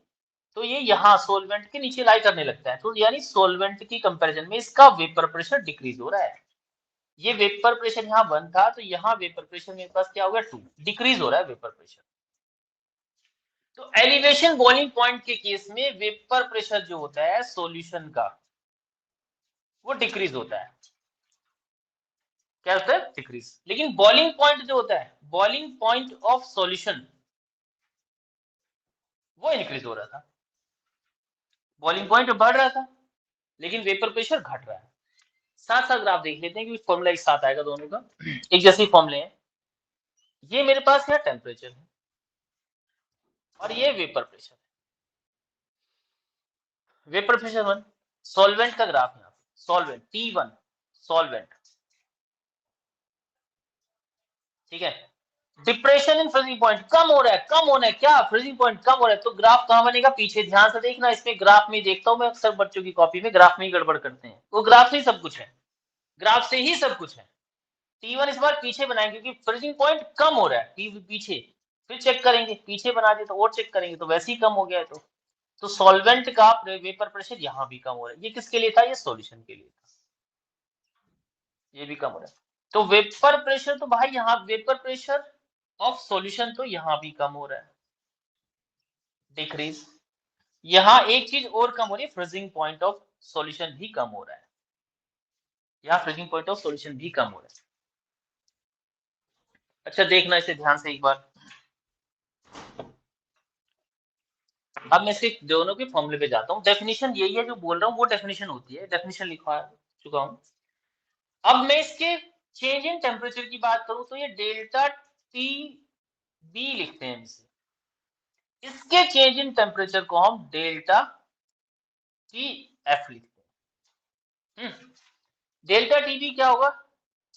तो ये यहाँ सॉल्वेंट के नीचे लाई करने लगता है, तो यानी सॉल्वेंट की कंपैरिजन में इसका वेपर प्रेशर डिक्रीज हो रहा है। ये वेपर प्रेशर यहाँ 1 था, तो यहाँ वेपर प्रेशर मेरे पास क्या हो गया 2, डिक्रीज हो रहा है वेपर प्रेशर। तो एलिवेशन बॉइलिंग पॉइंट के केस में वेपर प्रेशर जो होता है सॉल्यूशन का, वो डिक्रीज होता है, क्या होता है, डिक्रीज। लेकिन बॉइलिंग पॉइंट जो होता है, बॉइलिंग पॉइंट ऑफ सॉल्यूशन, वो इंक्रीज हो रहा था, बॉइलिंग पॉइंट बढ़ रहा था लेकिन वेपर प्रेशर घट रहा है। साथ साथ ग्राफ देख लेते हैं कि फॉर्मूला एक साथ आएगा दोनों का, एक जैसे ही फॉर्मूले हैं। ये मेरे पास है टेम्परेचर है और ये वेपर प्रेशर है, वेपर प्रेशर 1, सॉल्वेंट का ग्राफ यहाँ, सॉल्वेंट T1, सॉल्वेंट, ठीक है। डिप्रेशन इन फ्रीजिंग पॉइंट, कम हो रहा है, कम होना है, क्या फ्रीजिंग पॉइंट कम हो रहा है, तो ग्राफ कहां बनेगा, पीछे। ध्यान से देखना, इसमें ग्राफ में देखता हूं मैं अक्सर बच्चों की कॉपी में ग्राफ में ही गड़बड़ करते हैं, वो ग्राफ से ही सब कुछ है, ग्राफ से ही सब कुछ है। T1 इस बार पीछे बनाएंगे क्योंकि फ्रीजिंग पॉइंट कम हो रहा है, पीछे, फिर चेक करेंगे, पीछे बना दे तो और चेक करेंगे तो वैसे ही कम हो गया है। तो सॉल्वेंट का वेपर प्रेशर यहाँ भी कम हो रहा है, ये किसके लिए था, ये सॉल्यूशन के लिए था, ये भी कम हो रहा है। तो वेपर प्रेशर तो भाई यहाँ वेपर प्रेशर ऑफ सॉल्यूशन तो यहाँ भी कम हो रहा है, डिक्रीज। यहाँ एक चीज और कम हो रही है, फ्रीजिंग पॉइंट ऑफ सॉल्यूशन भी कम हो रहा है, यहाँ फ्रीजिंग पॉइंट ऑफ सॉल्यूशन भी कम हो रहा है। अच्छा देखना इसे ध्यान से एक बार। अब मैं सिर्फ दोनों के फॉर्मूले पे जाता हूँ, डेफिनेशन यही है जो बोल रहा हूँ, वो डेफिनेशन होती है, डेफिनेशन लिखवा चुका हूँ। अब मैं इसके चेंज इन टेम्परेचर की बात करूं तो ये डेल्टा टी बी लिखते हैं इसे, इसके चेंज इन टेम्परेचर को हम डेल्टा टी एफ लिखते हैं। डेल्टा टी बी क्या होगा,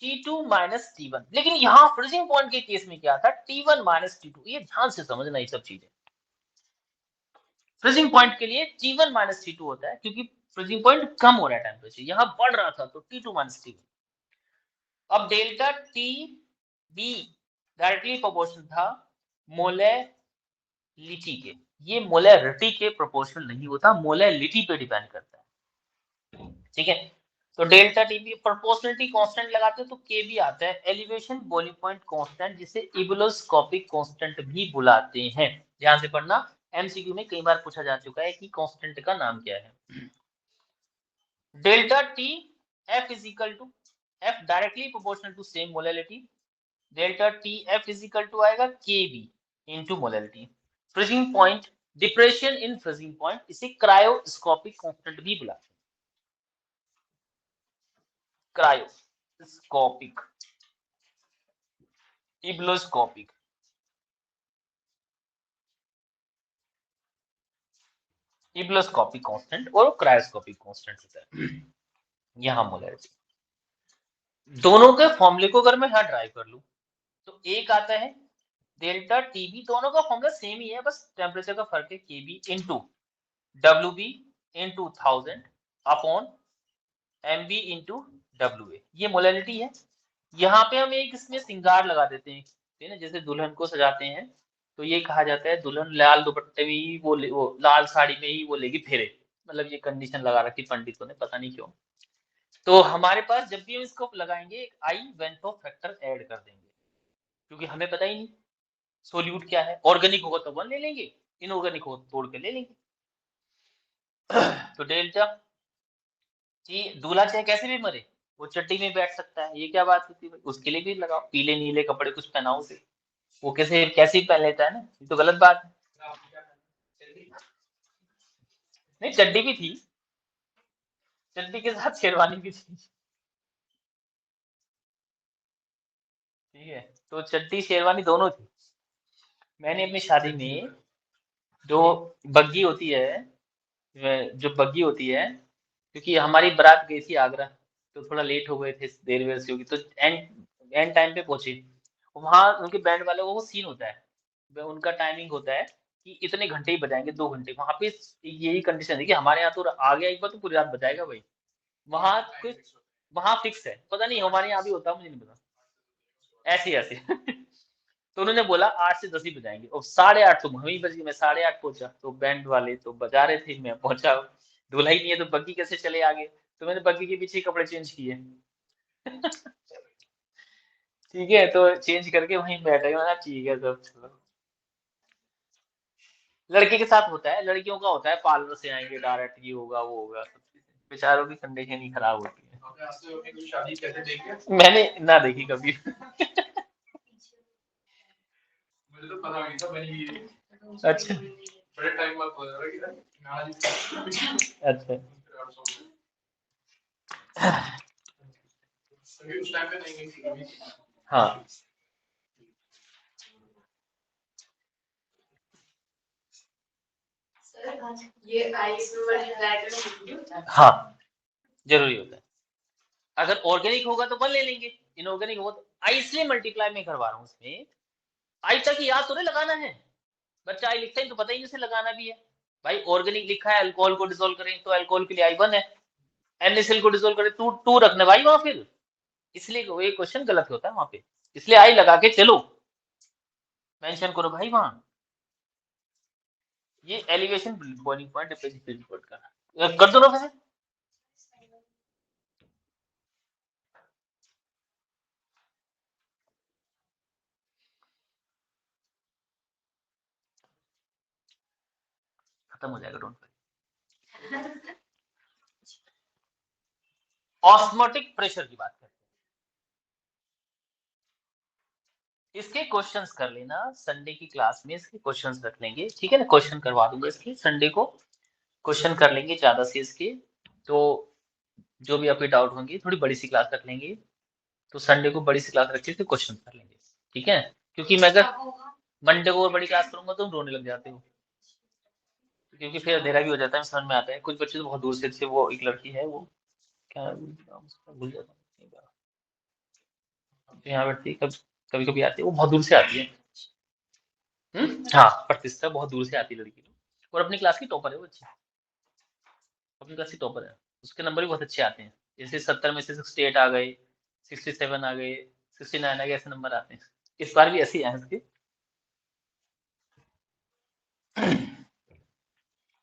T2 माइनस T1, लेकिन यहाँ फ्रीजिंग पॉइंट के केस में क्या था, T1 माइनस T2, ये ध्यान से समझना ये सब चीजें। फ्रीजिंग पॉइंट के लिए T1 माइनस T2 होता है क्योंकि फ्रीजिंग पॉइंट कम हो रहा है टेम्परेचर, यहाँ बढ़ रहा था तो T2 माइनस T1। अब delta T be directly proportional था मोलैलिटी के, ये मोलैलिटी के प्रोपोर्शनल नहीं होता, मोलैलिटी पे डिपेंड करता है, ठीक है। तो delta T B proportionality constant लगाते हैं तो के भी आता है, एलिवेशन बॉइलिंग पॉइंट कांस्टेंट, जिसे इबुलोस्कोपिक कांस्टेंट भी बुलाते हैं। ध्यान से पढ़ना, एमसीक्यू में कई बार पूछा जा चुका है कि कांस्टेंट का नाम क्या है। Delta T F is equal to, F directly proportional to same molality, delta T F is equal to आएगा K B into molality. Freezing point, depression in freezing point, इसे क्रायोस्कोपिक कांस्टेंट भी बुलाते हैं, क्रायोस्कोपिक, इब्लोस्कोपिक कांस्टेंट और क्रायोस्कोपिक कांस्टेंट होता है। यहाँ मोलैरिटी दोनों के फॉर्मूले को अगर मैं यहाँ ड्राइव कर लूं तो एक आता है डेल्टा टीबी, दोनों का फॉर्मूला सेम ही है, बस टेम्परेचर का फर्क है, KB into WB into 1000 upon MB into WA, ये मोलैरिटी है। यहाँ पे हम एक इसमें सिंगार लगा देते हैं, है ना, जैसे दुल्हन को सजाते हैं तो ये कहा जाता है दुल्हन लाल दुपट्टे में ही वो लाल साड़ी में ही वो लेगी फेरे, मतलब ये कंडीशन लगा रखी पंडितों ने, पता नहीं क्यों। तो हमारे पास जब भी हम इसको लगाएंगे एक आई वेंथो फैक्टर ऐड कर देंगे, क्योंकि हमें पता ही नहीं सोल्यूट क्या है। ऑर्गेनिक होगा तो 1 ले लेंगे, इनऑर्गेनिक हो तोड़ के ले लेंगे। तो डेल्टा जी, दूल्हा चाहे कैसे भी मरे वो चड्डी में बैठ सकता है, ये क्या बात होती है भाई, उसके लिए भी लगाओ पीले नीले कपड़े कुछ पहनाओ उसे, वो कैसे ही पहन लेता है ना, ये तो गलत बात है। नहीं, चड्डी भी थी, चड्डी के साथ शेरवानी भी थी, ठीक है, तो चड्डी शेरवानी दोनों थी। मैंने अपनी शादी में जो बग्गी होती है, जो बग्गी होती है, क्योंकि हमारी बारात गई थी आगरा, तो थोड़ा लेट हो गए थे, देर वेर से होगी, तो एंड एंड टाइम पे पहुंचे। वहां उनके बैंड वाले वो सीन होता है, उनका टाइमिंग होता है कि इतने घंटे ही बजाएंगे, 2 घंटे। वहां पे यही कंडीशन है कि हमारे यहाँ तो आ गया एक बार तो पूरी रात बजाएगा भाई, वहां कुछ वहां फिक्स है, पता नहीं हमारे यहाँ भी होता है, मुझे नहीं पता, ऐसे ऐसे तो उन्होंने बोला 8 से 10 ही बजाएंगे, और 8:30 तो वहीं बज गई, मैं 8:30 पहुंचा, तो बैंड वाले तो बजा रहे थे, मैं पहुंचा, दूल्हा ही नहीं है तो बग्गी कैसे चले आगे, तो मैंने बग्गी के पीछे कपड़े चेंज किए। ठीक है, तो चेंज करके वहीं बैठे, मैं ठीक है सब चलो। लड़के के साथ होता है, लड़कियों का होता है पार्लर से आएंगे डायरेक्ट, ये होगा वो होगा, सब चीजें, बेचारों की कंडीशन ही खराब होती है। मैंने ना देखी कभी। मुझे तो पता नहीं था मैंने, अच्छा बड़े टाइम बाद बोला, अच्छा उस टाइम पे नहीं गई। हाँ ये हाँ जरूरी होता है, अगर ऑर्गेनिक होगा तो 1 ले लेंगे, इनऑर्गेनिक होगा तो आई इसलिए मल्टीप्लाई में करवा रहा हूँ इसमें, आई तक याद तो नहीं लगाना है, बच्चा आई लिखता है तो पता ही नहीं उसे लगाना भी है। भाई ऑर्गेनिक लिखा है अल्कोहल को डिसोल्व करें तो अल्कोहल के लिए आई 1 है, NaCl को डिसोल्व करें टू 2 रखने भाई वहां, फिर इसलिए वो ये क्वेश्चन गलत होता है वहां पे, इसलिए आई लगा के चलो, मेंशन करो भाई वहां, ये एलिवेशन बॉइलिंग पॉइंट रिपोर्ट का कर दो ना फिर। खत्म हो जाएगा, डोंट वरी। ऑस्मोटिक प्रेशर की बात करते हैं, इसके क्वेश्चंस कर लेना संडे की क्लास में, इसके क्वेश्चंस रख लेंगे, ठीक है ना, क्वेश्चन करवा दूंगा इसके, संडे को क्वेश्चन कर लेंगे ज्यादा से इसके, तो जो भी आपके डाउट होंगे थोड़ी बड़ी सी क्लास रख लेंगे, तो संडे को बड़ी सी क्लास रख के क्वेश्चन कर लेंगे, ठीक है, क्योंकि मैं अगर मंडे को और बड़ी क्लास करूंगा तो रोने लग जाते हो, क्योंकि फिर अंधेरा भी हो जाता है, समझ में आता है, कुछ बच्चे तो बहुत दूर से थे, वो एक लड़की है वो क्या नाम उसका भूल जाता हूँ, यहाँ बैठती है, कभी कभी आती है, वो बहुत दूर से आती है, हाँ प्रतिष्ठा बहुत दूर से आती है लड़की, और अपनी क्लास की टॉपर है वो, अच्छी अपनी क्लास की टॉपर है, उसके नंबर भी बहुत अच्छे आते हैं, जैसे 70 में से 68 आ गए, 67 आ गए, 69 आ गए, ऐसे नंबर आते हैं, इस बार भी ऐसे ही आए उसके।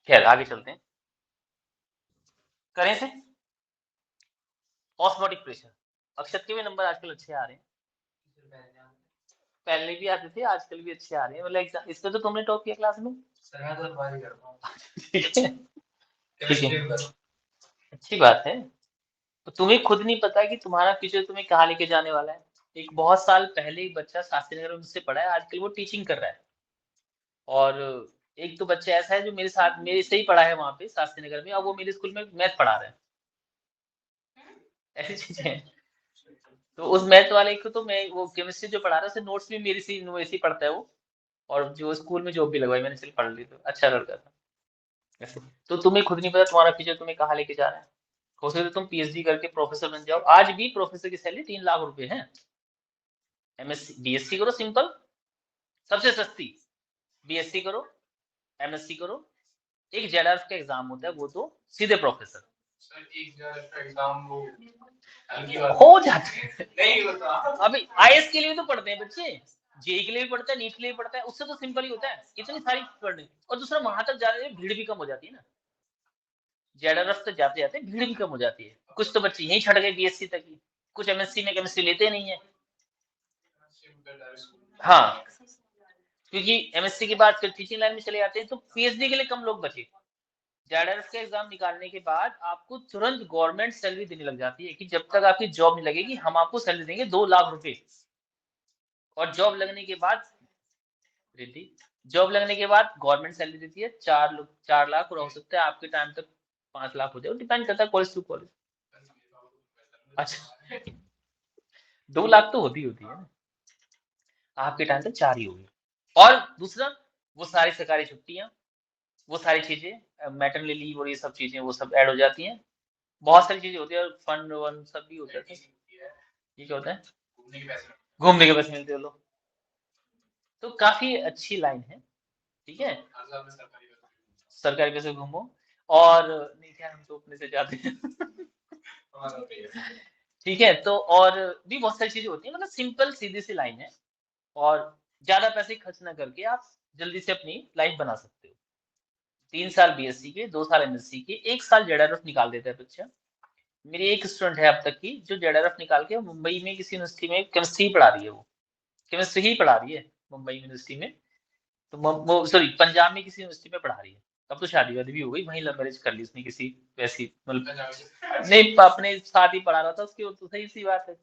खैर आगे चलते हैं, करें से ऑस्मोटिक प्रेशर, अक्षत के भी नंबर आजकल अच्छे आ रहे हैं, पहले भी आते थे आजकल भी अच्छे आ रहे हैं, मतलब एग्जाम इसमें तो तुमने टॉप किया क्लास में। ठीक है, ठीक है, अच्छी बात है, तो तुम्हें खुद नहीं पता कि तुम्हारा फ्यूचर तुम्हें कहाँ लेके जाने वाला है। एक बहुत साल पहले एक बच्चा शास्त्री नगर में मुझसे पढ़ा है, आजकल वो टीचिंग कर रहा है, और एक तो बच्चा ऐसा है जो मेरे साथ मेरे से ही पढ़ा है वहां पे शास्त्री नगर में, अब वो मेरे स्कूल में मैथ पढ़ा रहे हैं, ऐसी चीजें हैं। तो उस मैथ वाले को तो मैं वो केमिस्ट्री जो पढ़ा रहा है उसे नोट्स भी मेरी सी वैसे ही पढ़ता है वो, और जो स्कूल में जॉब भी लगवाई मैंने, चल पढ़ ली, तो अच्छा लड़का था। ऐसे तो तुम्हें खुद नहीं पता तुम्हारा फ्यूचर तुम्हें कहाँ लेके जा रहा है। हो सकता है तुम पीएचडी करके प्रोफेसर बन जाओ। आज भी प्रोफेसर की सैलरी 3 लाख रुपए है। एमएससी बीएससी करो सिंपल, सबसे सस्ती। बीएससी करो, एमएससी करो, एक जेआरएफ का एग्जाम होता है, वो तो सीधे प्रोफेसर। सर एक जेआरएफ का एग्जाम वो हल्की बात हो जाते हैं। नहीं होता। अभी आईएएस के लिए तो पढ़ते हैं बच्चे, जेई के लिए भी पढ़ता है, नीट के लिए भी पढ़ता है, उससे तो सिंपल ही होता है, इतनी सारी पढ़ने। और दूसरा वहां तक जाने में भीड़ भी कम हो जाती है ना, जेआरएफ तक जाते जाते भीड़ भी कम हो जाती है। कुछ तो बच्चे यहीं छट गए बीएससी तक ही, कुछ एमएससी में केमिस्ट्री लेते नहीं है। हाँ, क्योंकि एमएससी के बाद फिर टीचिंग लाइन में चले जाते हैं, तो पीएचडी के लिए कम लोग बचे। जेआरएफ का एग्जाम निकालने के बाद आपको तुरंत गवर्नमेंट सैलरी देने लग जाती है कि जब तक आपकी जॉब नहीं लगेगी हम आपको सैलरी देंगे 2 लाख रुपए। और जॉब लगने के बाद रिद्धि, जॉब लगने के बाद गवर्नमेंट सैलरी देती है 4 लाख, और हो सकता है आपके टाइम तक 5 लाख हो जाए, डिपेंड करता है कॉलेज टू कॉलेज। अच्छा 2 लाख तो होती है ना, आपके टाइम तक 4 ही होगी। और दूसरा वो सारी सरकारी छुट्टियां, वो सारी चीजें, मैटरनिटी लीव और ये सब चीजें वो सब ऐड हो जाती हैं। बहुत सारी चीजें होती है, और फंड वन सब भी होता है। ये क्या होता है? घूमने के पैसे मिलते हैं लोग। तो काफी अच्छी लाइन है, ठीक है, सरकारी पैसे घूमो। और नहीं क्या, हम तो अपने से जाते हैं। ठीक है, तो और भी बहुत सारी चीजें होती है, मतलब सिंपल सीधी सी लाइन है। और ज्यादा पैसे खर्च ना करके आप जल्दी से अपनी लाइफ बना सकते हो। 3 साल बीएससी के, 2 साल एमएससी के, 1 साल जेडआरएफ निकाल देता है बच्चा। मेरी एक स्टूडेंट है अब तक की जो जेडआरएफ निकाल के मुंबई में किसी यूनिवर्सिटी में केमिस्ट्री पढ़ा रही है, वो केमिस्ट्री ही पढ़ा रही है मुंबई यूनिवर्सिटी में। तो सॉरी पंजाब में किसी यूनिवर्सिटी में पढ़ा रही है। अब तो शादी वादी भी हो गई, वहीं लव मैरिज कर ली उसने किसी वैसी, मतलब नहीं अपने साथ ही पढ़ा रहा था उसकी, तो सही सी बात है,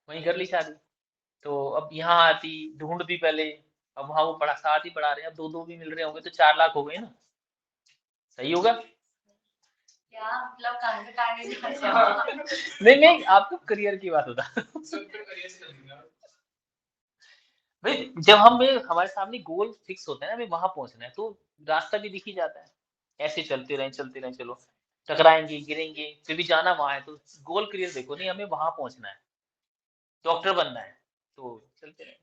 वहीं कर ली शादी। तो अब यहाँ आती, ढूंढती पहले, अब वहाँ वो पढ़ा साथ ही पढ़ा रहे हैं, अब दो दो भी मिल रहे होंगे तो 4 लाख हो गए ना, सही होगा। क्या मतलब कहाँ से टारगेट नहीं नहीं, आपको करियर की बात होता। भाई जब हमारे सामने गोल फिक्स होता है ना, हमें वहां पहुंचना है, तो रास्ता भी दिख ही जाता है। ऐसे चलते रहें, चलो टकराएंगे गिरेंगे, फिर भी जाना वहां है। तो गोल क्लियर देखो, नहीं हमें वहां पहुंचना है, डॉक्टर बनना है, तो चलते रहे।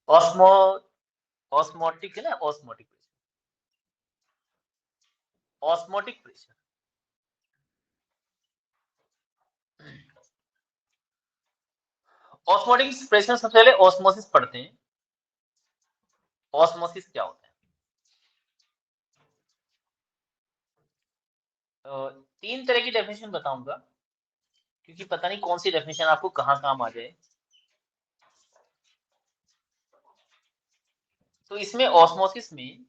ऑस्मो ऑस्मोटिक है ना, ऑस्मोटिक प्रेशर। ऑस्मोटिक प्रेशर सबसे पहले ऑस्मोसिस पढ़ते हैं। ऑस्मोसिस क्या होता है? 3 तरह की डेफिनेशन बताऊंगा, क्योंकि पता नहीं कौन सी डेफिनेशन आपको कहाँ काम आ जाए। तो इसमें ऑस्मोसिस में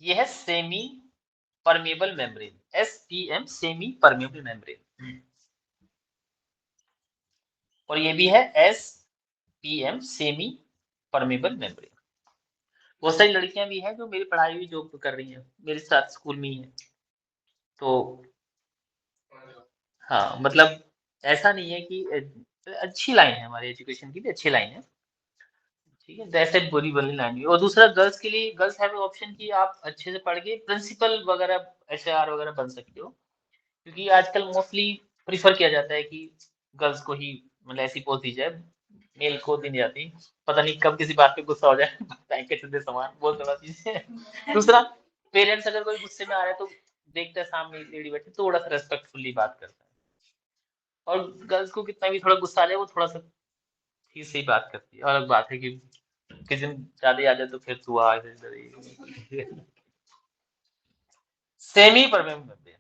ये है semi permeable membrane, SPM semi permeable membrane, और ये भी है SPM सेमी परमेबल मेम्ब्रेन। बहुत सारी लड़कियां भी हैं जो मेरी पढ़ाई हुई जॉब कर रही हैं, मेरे साथ स्कूल में ही है। तो हाँ मतलब ऐसा नहीं है कि अच्छी लाइन है, हमारी एजुकेशन की भी अच्छी लाइन है, ठीक है, वैसे बुरी वाली लाइन भी। और दूसरा गर्ल्स के लिए, गर्ल्स हैव ऑप्शन कि आप अच्छे से पढ़ के प्रिंसिपल वगैरह HR वगैरह बन सकते हो, क्योंकि आजकल मोस्टली प्रीफर किया जाता है कि गर्ल्स को ही मतलब ऐसी पोस्ट दी जाए, मेल को दी नहीं जाती। पता नहीं कब किसी बात पे गुस्सा हो जाए, बैंक के सीधे समान बहुत बड़ा चीज है। दूसरा पेरेंट्स अगर कोई गुस्से में आ रहे हैं तो देखते हैं सामने लेडी बैठी, थोड़ा सा रेस्पेक्टफुली बात करता है। और गर्ल्स को कितना भी थोड़ा गुस्सा आ जाए, वो थोड़ा सा ठीक सही बात करती है। अलग बात है कि किसी दिन ज्यादा आ जाए तो फिर तू आ सेमी परमेबल मेम्ब्रेन।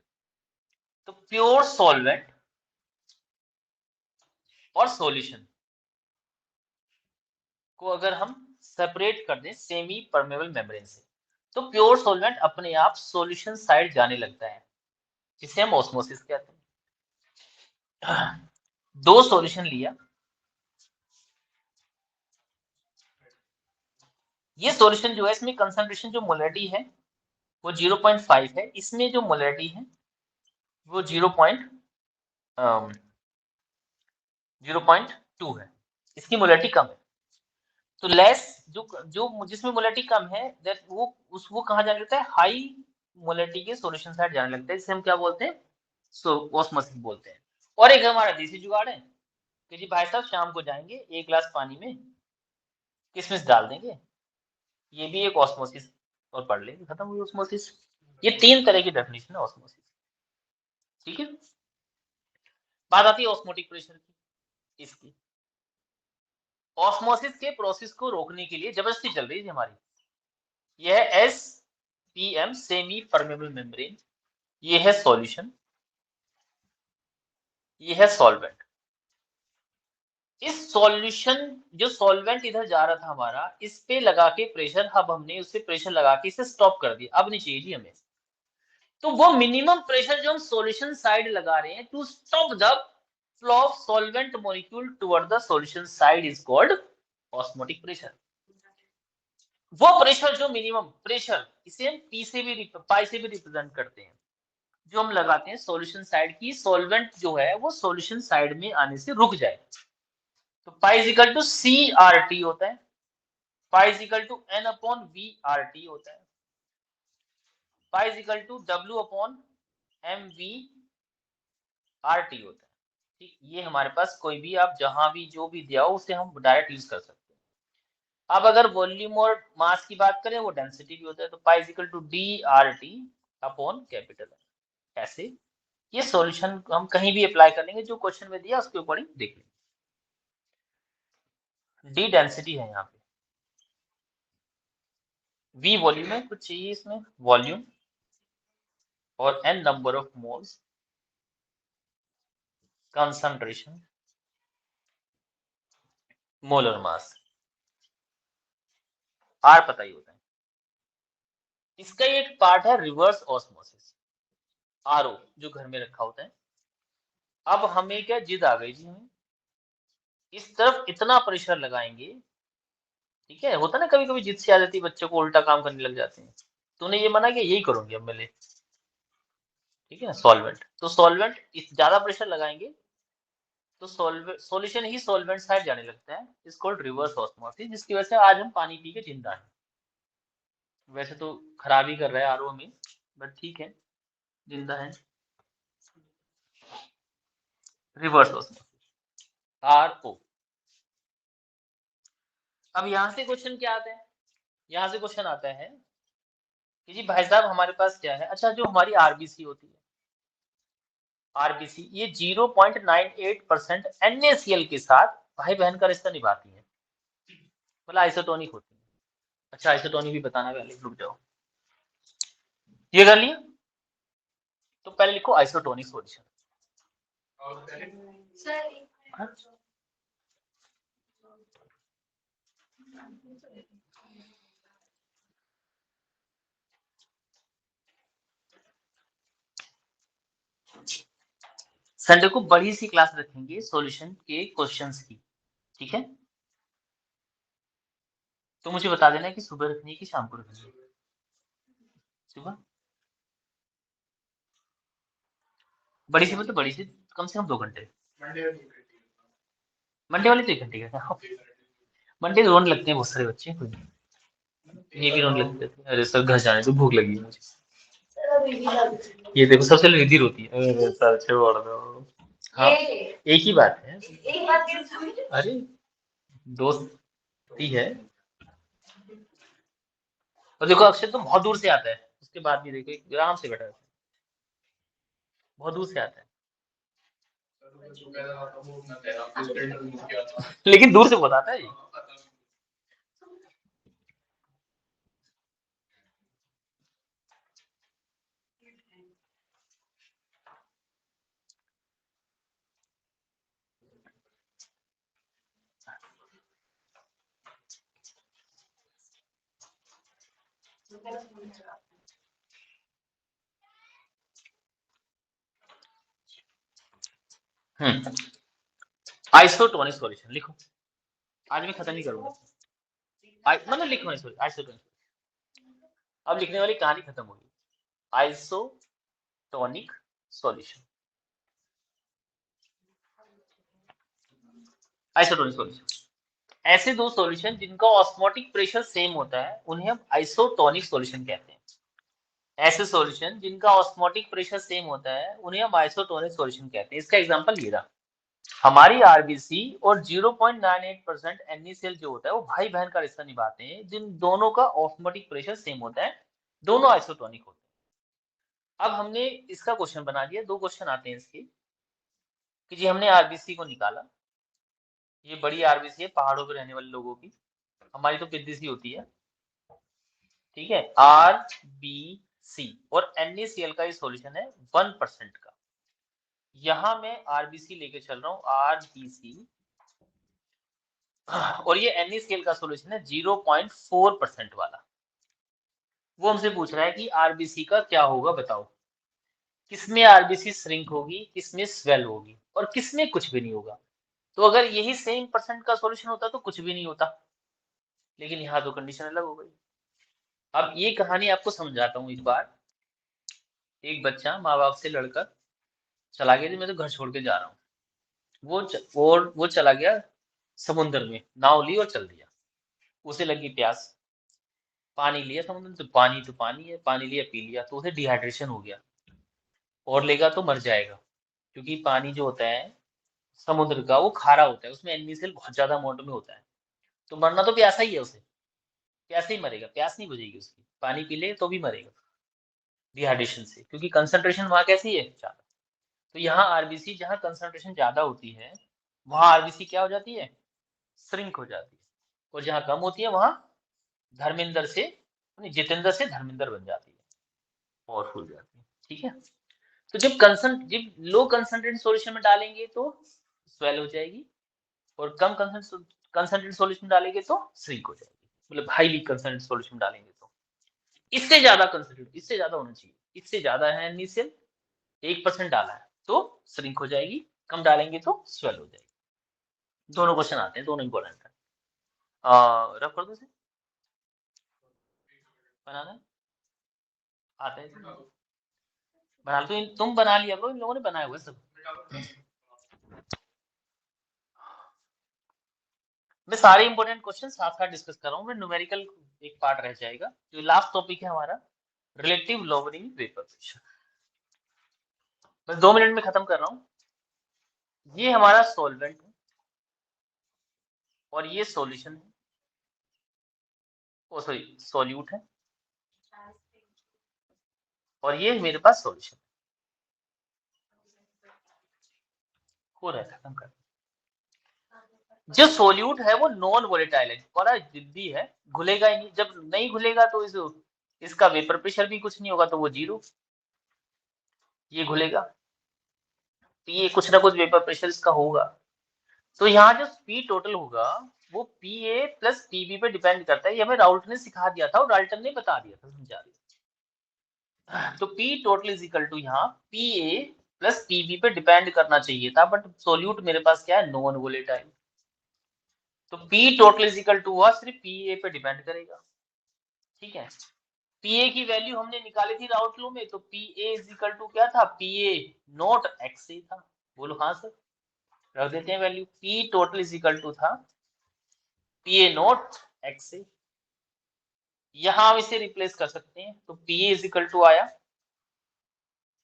तो प्योर सॉल्वेंट और सॉल्यूशन को अगर हम सेपरेट कर दें सेमी परमेबल मेम्ब्रेन से, तो प्योर सॉल्वेंट अपने आप सॉल्यूशन साइड जाने लगता है, जिसे हम ऑस्मोसिस कहते हैं। 2 सॉल्यूशन लिया, ये सॉल्यूशन जो है इसमें कंसंट्रेशन जो मोलरिटी है वो 0.5 है, इसमें जो मोलरिटी है वो 0.2 है, इसकी मोलरिटी कम है। तो लेस जो जिसमें मोलैरिटी कम है दैट वो कहाँ जाने लगता है, हाई मोलैरिटी के सॉल्यूशन साइड जाने लगता है, जिसे हम क्या बोलते हैं, ऑस्मोसिस बोलते हैं। और एक हमारा देसी जुगाड़ है कि जी भाई साहब शाम को जाएंगे 1 गिलास पानी में किशमिश डाल देंगे, ये भी एक ऑस्मोसिस, और पढ़ लेंगे, खत्म हुई ऑस्मोसिस। ये 3 तरह की डेफिनेशन है ऑस्मोसिस, ठीक है। बात आती है ऑस्मोटिक प्रेशर की। इसकी ऑस्मोसिस के प्रोसेस को रोकने के लिए जबरदस्ती चल रही थी हमारी, यह SPM सेमी परमेबल मेम्ब्रेन, ये है सॉल्यूशन, ये है सॉल्वेंट। इस सॉल्यूशन जो सॉल्वेंट इधर जा रहा था हमारा, इस पे लगा के प्रेशर, अब हमने उससे प्रेशर लगा के इसे स्टॉप कर दिया, अब नहीं चाहिए जी हमें। तो वो मिनिमम प्रेशर जो हम सॉल्यूशन साइड लगा रहे हैं to stop the flow of solvent molecule toward the solution side is called osmotic pressure. वो प्रेशर जो मिनिमम प्रेशर, इसे हम P से भी पाई से भी रिप्रेजेंट करते हैं, जो हम लगाते हैं सॉल्यूशन साइड की, सॉल्वेंट जो है वो सॉल्यूशन साइड में आने से रुक जाए। तो pi is equal to CRT होता है, pi is equal to N upon VRT होता है, pi is equal to W upon MVRT होता है। ठीक, ये हमारे पास कोई भी, आप जहां भी जो भी दिया हो उसे हम डायरेक्ट यूज कर सकते हैं। अब अगर वॉल्यूम और मास की बात करें, वो डेंसिटी भी होता है, तो pi is equal to DRT upon capital है। ऐसे ये सॉल्यूशन हम कहीं भी अप्लाई कर लेंगे, जो क्वेश्चन में दिया उसके अकॉर्डिंग देख लेंगे। डी डेंसिटी है यहाँ पे, V वॉल्यूम है, कुछ चाहिए इसमें वॉल्यूम, और N number of moles, concentration, molar mass, R पता ही होता है। इसका एक पार्ट है रिवर्स ऑस्मोसिस, RO, जो घर में रखा होता है। अब हमें क्या जिद आ गई जी, हमें इस तरफ इतना प्रेशर लगाएंगे, ठीक है, होता ना कभी कभी जिद से आ जाती है, बच्चों को उल्टा काम करने लग जाते हैं, तूने ये मना किया, यही करूंगी अब मैं ले, ठीक है, सॉल्वेंट, तो सॉल्वेंट इस ज्यादा प्रेशर लगाएंगे तो सॉल्यूशन ही सॉल्वेंट साइड जाने लगता है, इस कॉल्ड रिवर्स ऑस्मोसिस, जिसकी वजह से आज हम पानी पी के जिंदा हैं। वैसे तो खराब ही कर रहा है आरओ में, बट ठीक है, जिंदा है। Reverse osmosis, RO। अब यहाँ से क्वेश्चन क्या आता है, यहाँ से क्वेश्चन आता है कि जी भाई साहब हमारे पास क्या है, अच्छा जो हमारी आरबीसी होती है, आरबीसी ये 0.98% NaCl के साथ भाई बहन का रिश्ता निभाती है, मतलब आइसोटोनिक होती है। अच्छा आइसोटोनिक भी बताना पहले, रुक जाओ, ये कर लिया, तो पहले लिखो आइसोटोनिक सॉल्यूशन। संडे को बड़ी सी क्लास रखेंगे सॉल्यूशन के क्वेश्चंस की, ठीक है, तो मुझे बता देना कि सुबह रखनी है कि शाम को रखनी है। सुबह बड़ी सी, मतलब बड़ी सी कम से कम 2 घंटे, मंडे वाले तो 1 घंटे का, मंडे रोने लगते हैं बहुत सारे बच्चे, ये भी रोने लगते थे, अरे सर घर जाने तो भूख लगी है मुझे, ये देखो सबसे रिद्धि रोती है, अरे सर छोड़ दो। हाँ एक ही बात है, अरे दोस्ती है। और देखो अक्षय तो बहुत दूर से आता है, उसके बाद भी देखो आराम से बैठा है, बहुत दूर से आता है, लेकिन दूर से बहुत आता है। आइसोटोनिक सॉल्यूशन लिखो, आज मैं खत्म ही करूंगा, मतलब लिखो आइसोटोनिक, अब लिखने वाली कहानी खत्म होगी। आइसोटोनिक सॉल्यूशन, आइसोटोनिक सॉल्यूशन ऐसे दो सॉल्यूशन जिनका ऑस्मोटिक प्रेशर सेम होता है उन्हें हम आइसोटोनिक सॉल्यूशन कहते हैं। ऐसे सॉल्यूशन जिनका ऑस्मोटिक प्रेशर सेम होता है उन्हें हम आइसोटोनिक सॉल्यूशन कहते हैं। इसका एग्जांपल ये रहा, हमारी आरबीसी और 0.98% NaCl जो होता है वो भाई बहन का रिश्ता निभाते हैं, जिन दोनों का ऑस्मोटिक प्रेशर सेम होता है, दोनों आइसोटोनिक होते हैं। अब हमने इसका क्वेश्चन बना दिया, दो क्वेश्चन आते हैं इसके कि जी हमने आरबीसी को निकाला, ये बड़ी आरबीसी है पहाड़ों पे रहने वाले लोगों की, हमारी तो पिद्दी सी होती है, ठीक है, आरबीसी और NaCl का ये सॉल्यूशन है 1% का। यहां मैं आरबीसी लेके चल रहा हूं, आरबीसी, और ये NaCl का सॉल्यूशन है 0.4% वाला। वो हमसे पूछ रहा है कि आरबीसी का क्या होगा बताओ, किसमें आरबीसी श्रिंक होगी, किसमें स्वेल होगी, और किसमें कुछ भी नहीं होगा। तो अगर यही सेम परसेंट का सॉल्यूशन होता तो कुछ भी नहीं होता, लेकिन यहाँ तो कंडीशन अलग हो गई। अब ये कहानी आपको समझाता हूँ एक बार। एक बच्चा माँ बाप से लड़कर चला गया, मैं तो घर छोड़ के जा रहा हूँ, वो चला गया समुद्र में, नाव ली और चल दिया। उसे लगी प्यास, पानी लिया समुद्र से, पानी तो पानी है, पानी लिया पी लिया तो उसे डिहाइड्रेशन हो गया, और लेगा तो मर जाएगा, क्योंकि पानी जो होता है समुद्र का वो खारा होता है, उसमें NaCl बहुत ज्यादा अमाउंट में होता है, तो मरना तो प्यासा ही है, उसे प्यासे ही मरेगा, प्यास नहीं बुझेगी उसकी, पानी पी ले तो भी मरेगा डिहाइड्रेशन से, क्योंकि कंसंट्रेशन वहां कैसी है, ज्यादा। तो यहाँ आरबीसी जहाँ कंसंट्रेशन ज्यादा होती है वहां आरबीसी क्या हो जाती है, श्रिंक हो जाती है, और जहाँ कम होती है वहां धर्मेंद्र से जितेंद्र से धर्मेंद्र बन जाती है और फूल जाती है, ठीक है। तो जब लो कंसंट्रेट सॉल्यूशन में डालेंगे तो स्वेल हो जाएगी, और कम कंसंट्रेट सॉल्यूशन डालेंगे तो श्रिंक हो जाएगी, मतलब हाईली कंसंट्रेट सॉल्यूशन डालेंगे तो। इससे ज्यादा कंसंट्रेट, इससे ज्यादा होना चाहिए, इससे ज्यादा है NaCl, 1% डाला है तो श्रिंक हो जाएगी, कम डालेंगे तो स्वेल हो जाएगी। दोनों क्वेश्चन आते हैं, दोनों इंपॉर्टेंट है। रफ कर दो इसे, बनाना आता है बना लो, तो तुम बना लिया करो, इन लोगों ने बनाए हुए सब। मैं सारे इंपॉर्टेंट क्वेश्चन साथ साथ डिस्कस कर रहा हूँ, मैं न्यूमेरिकल एक पार्ट रह जाएगा। जो लास्ट टॉपिक है हमारा रिलेटिव लोअरिंग वेपर प्रेशर, बस 2 मिनट में खत्म कर रहा हूँ। ये हमारा सॉल्वेंट है और ये सॉल्यूशन है, ओ सॉरी सॉल्यूट है, और ये मेरे पास सॉल्यूशन हो रहा है, खत्म कर। जो सोल्यूट है वो नॉन वोलेटाइल है, बड़ा जिद्दी है, घुलेगा ही नहीं, जब नहीं घुलेगा तो इसका वेपर प्रेशर भी कुछ नहीं होगा, तो वो जीरो। ये घुलेगा तो ये कुछ ना कुछ वेपर प्रेशर इसका होगा, तो यहाँ जो पी टोटल होगा वो पीए प्लस पीबी पे डिपेंड करता है। ये हमें राउल्ट ने सिखा दिया था और डाल्टन ने बता दिया था, समझा दिया। तो P total is equal to यहाँ पीए प्लस पीबी पे डिपेंड करना चाहिए था, बट सोल्यूट मेरे पास क्या है, नॉन वोलेटाइल, तो P total is equal to हुआ सिर्फ पीए पे डिपेंड करेगा, ठीक है। पीए की वैल्यू हमने निकाली थी राउल्ट लॉ में, तो पीए इज इक्वल टू क्या था, पीए नॉट एक्स से था, बोलो हाँ सर, रख देते हैं value, P total is equal to था पीए नॉट एक्स से, यहां हम इसे रिप्लेस कर सकते हैं, तो पीए इज इक्वल टू आया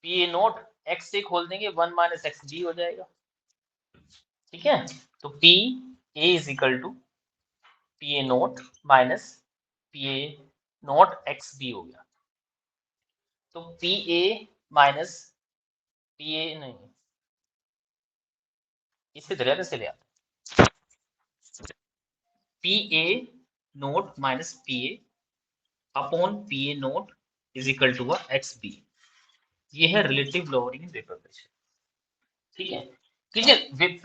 पीए नॉट एक्स से खोल देंगे 1 माइनस एक्स बी हो जाएगा, ठीक है। तो P A is equal to PA naught minus PA naught X B हो गया, तो P A minus P A नहीं, इससे दरिया से ले आते, P A naught minus P A upon P A naught is equal to X B, ये है रिलेटिव लोअरिंग वेपर प्रेशर, ठीक है।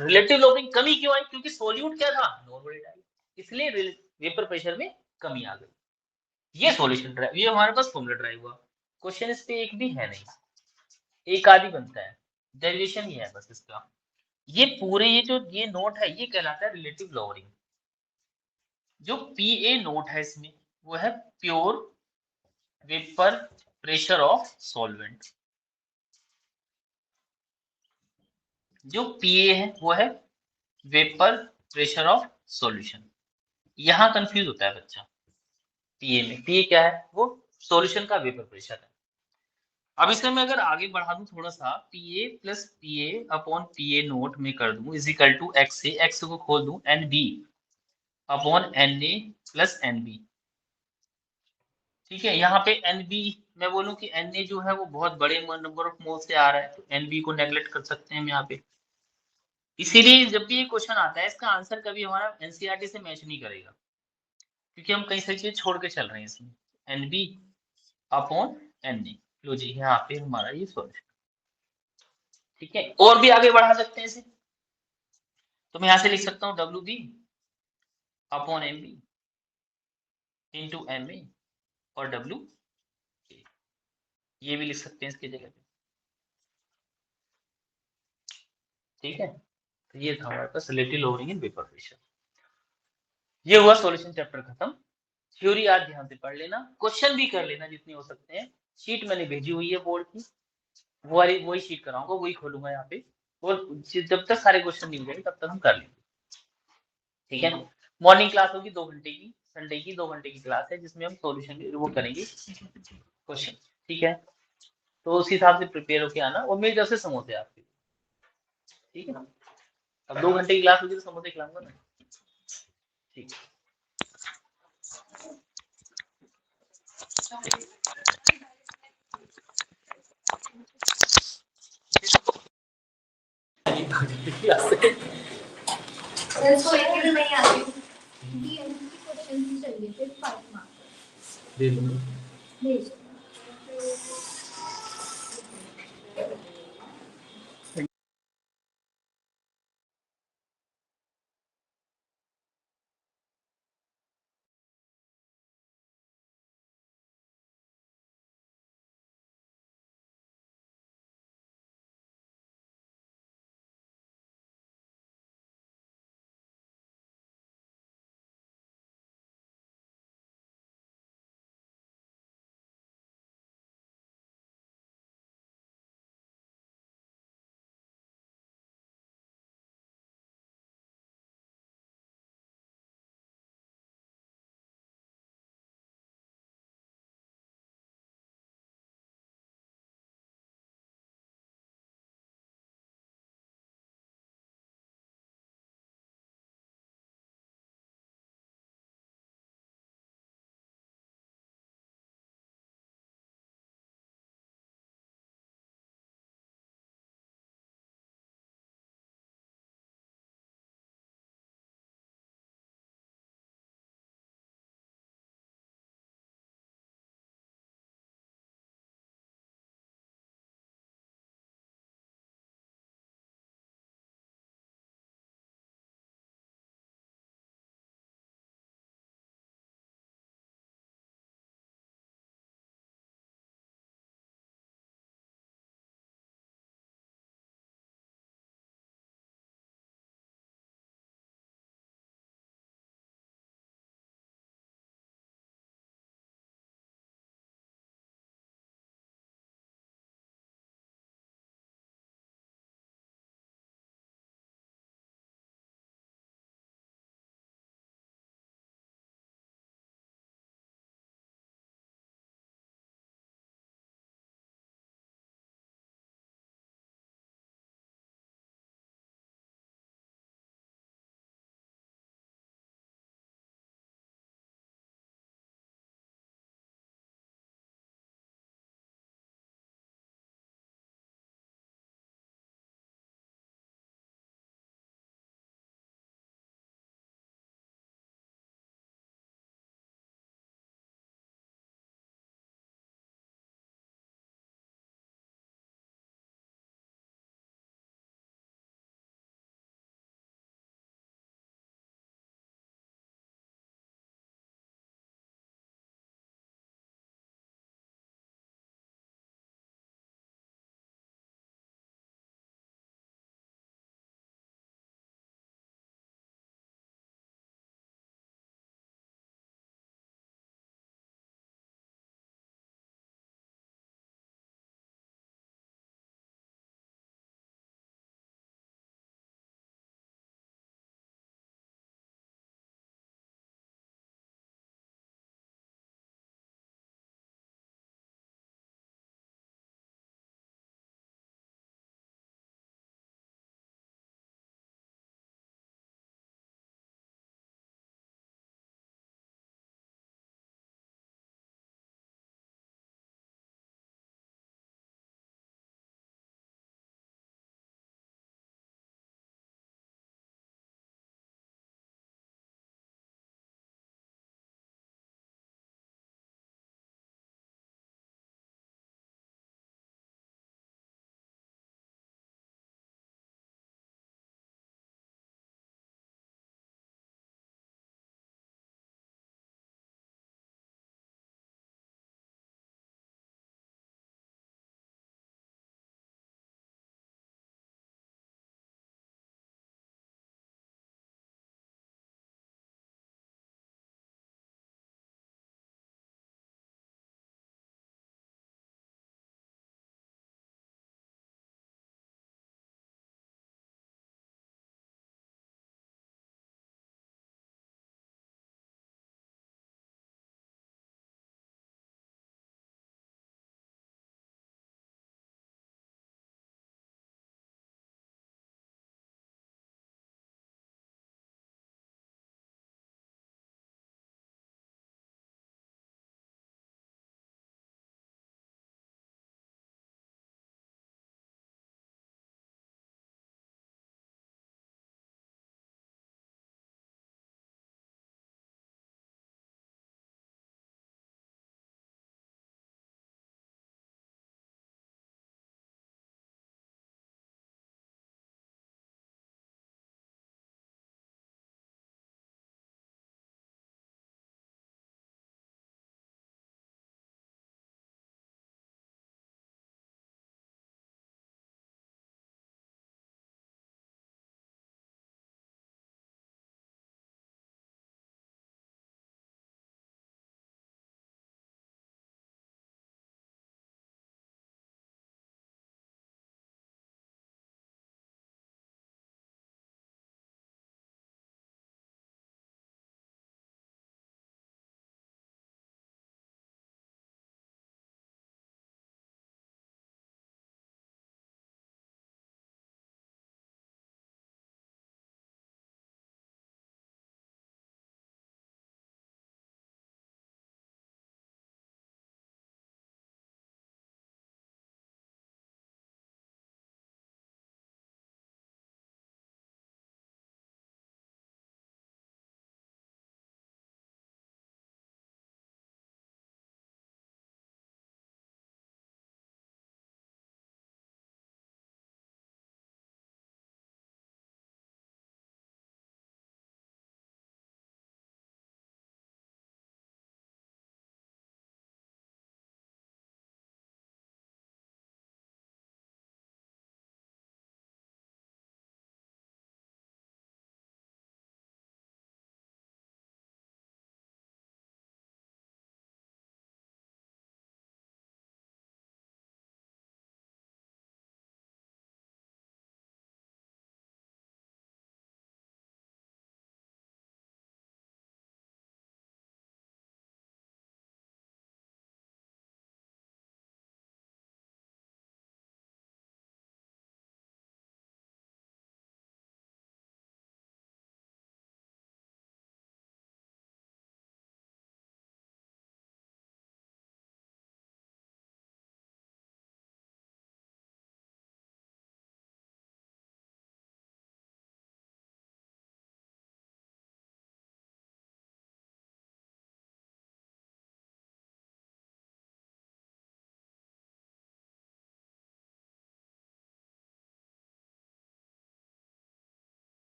रिलेटिव लोअरिंग कमी क्यों आई, क्योंकि सोल्यूट क्या था, नॉन वोलेटाइल, इसलिए वेपर प्रेशर में कमी आ गई। ये सॉल्यूशन ड्राइव, ये हमारे पास फॉर्मूला ड्राइव हुआ। क्वेश्चन इस पे एक भी है नहीं, एक आदि बनता है, डेरिवेशन ही है बस इसका। ये पूरे ये नोट है ये कहलाता है रिलेटिव लोअरिंग। जो पी ए नोट है इसमें वो है pure vapour pressure of solvent, जो पीए है वो है वेपर प्रेशर ऑफ सॉल्यूशन। यहाँ कंफ्यूज होता है बच्चा पीए में। पीए क्या है? वो सॉल्यूशन का वेपर प्रेशर है। अब इसे मैं अगर आगे बढ़ा दूं थोड़ा सा, PA plus PA upon PA naught में कर दूं इज इक्वल टू एक्स से, एक्स को खोल दूं N B upon N A plus N B. ठीक है, यहाँ पे एन बी मैं बोलूं कि एन ए जो है वो बहुत बड़े नंबर ऑफ मोल से आ रहा है, तो एन बी को नेगलेक्ट कर सकते हैं हम यहाँ पे। इसीलिए जब भी ये क्वेश्चन आता है इसका आंसर कभी हमारा एनसीईआरटी से मैच नहीं करेगा, क्योंकि हम कई सारी चीजें छोड़ के चल रहे हैं इसमें। N B upon N A, लो जी यहाँ पे हमारा ये सॉल्यूशन। ठीक है, और भी आगे बढ़ा सकते हैं इसे, तो मैं यहाँ से लिख सकता हूँ W B upon M B into M A और डब्ल्यू, ये भी लिख सकते हैं इसकी जगह पे। ठीक है, तो ये था हमारे पास relative lowering in vapour pressure. ये हुआ सॉल्यूशन चैप्टर खत्म। थ्योरी आज ध्यान से पढ़ लेना, क्वेश्चन भी कर लेना जितने हो सकते हैं। शीट मैंने भेजी हुई है बोर्ड की, वही शीट कराऊंगा, वही खोलूंगा यहाँ पे, और जब तक सारे क्वेश्चन नहीं हो जाएंगे तब तक हम कर लेंगे। ठीक है, मॉर्निंग क्लास होगी 2 घंटे की, संडे की 2 घंटे की क्लास है जिसमें हम सॉल्यूशन वो करेंगे क्वेश्चन। ठीक है, तो उस हिसाब से प्रिपेयर होके आना, और मेरी तरफ से समोसे आपके। ठीक है ना, अब 2 घंटे की क्लास होगी तो समोसे खिलाऊंगा ना। ठीक है, सो एक दिन नहीं आती हूँ, क्वेश्चन चाहिए थे 5 मार्क्स। दे दूंगा। भेज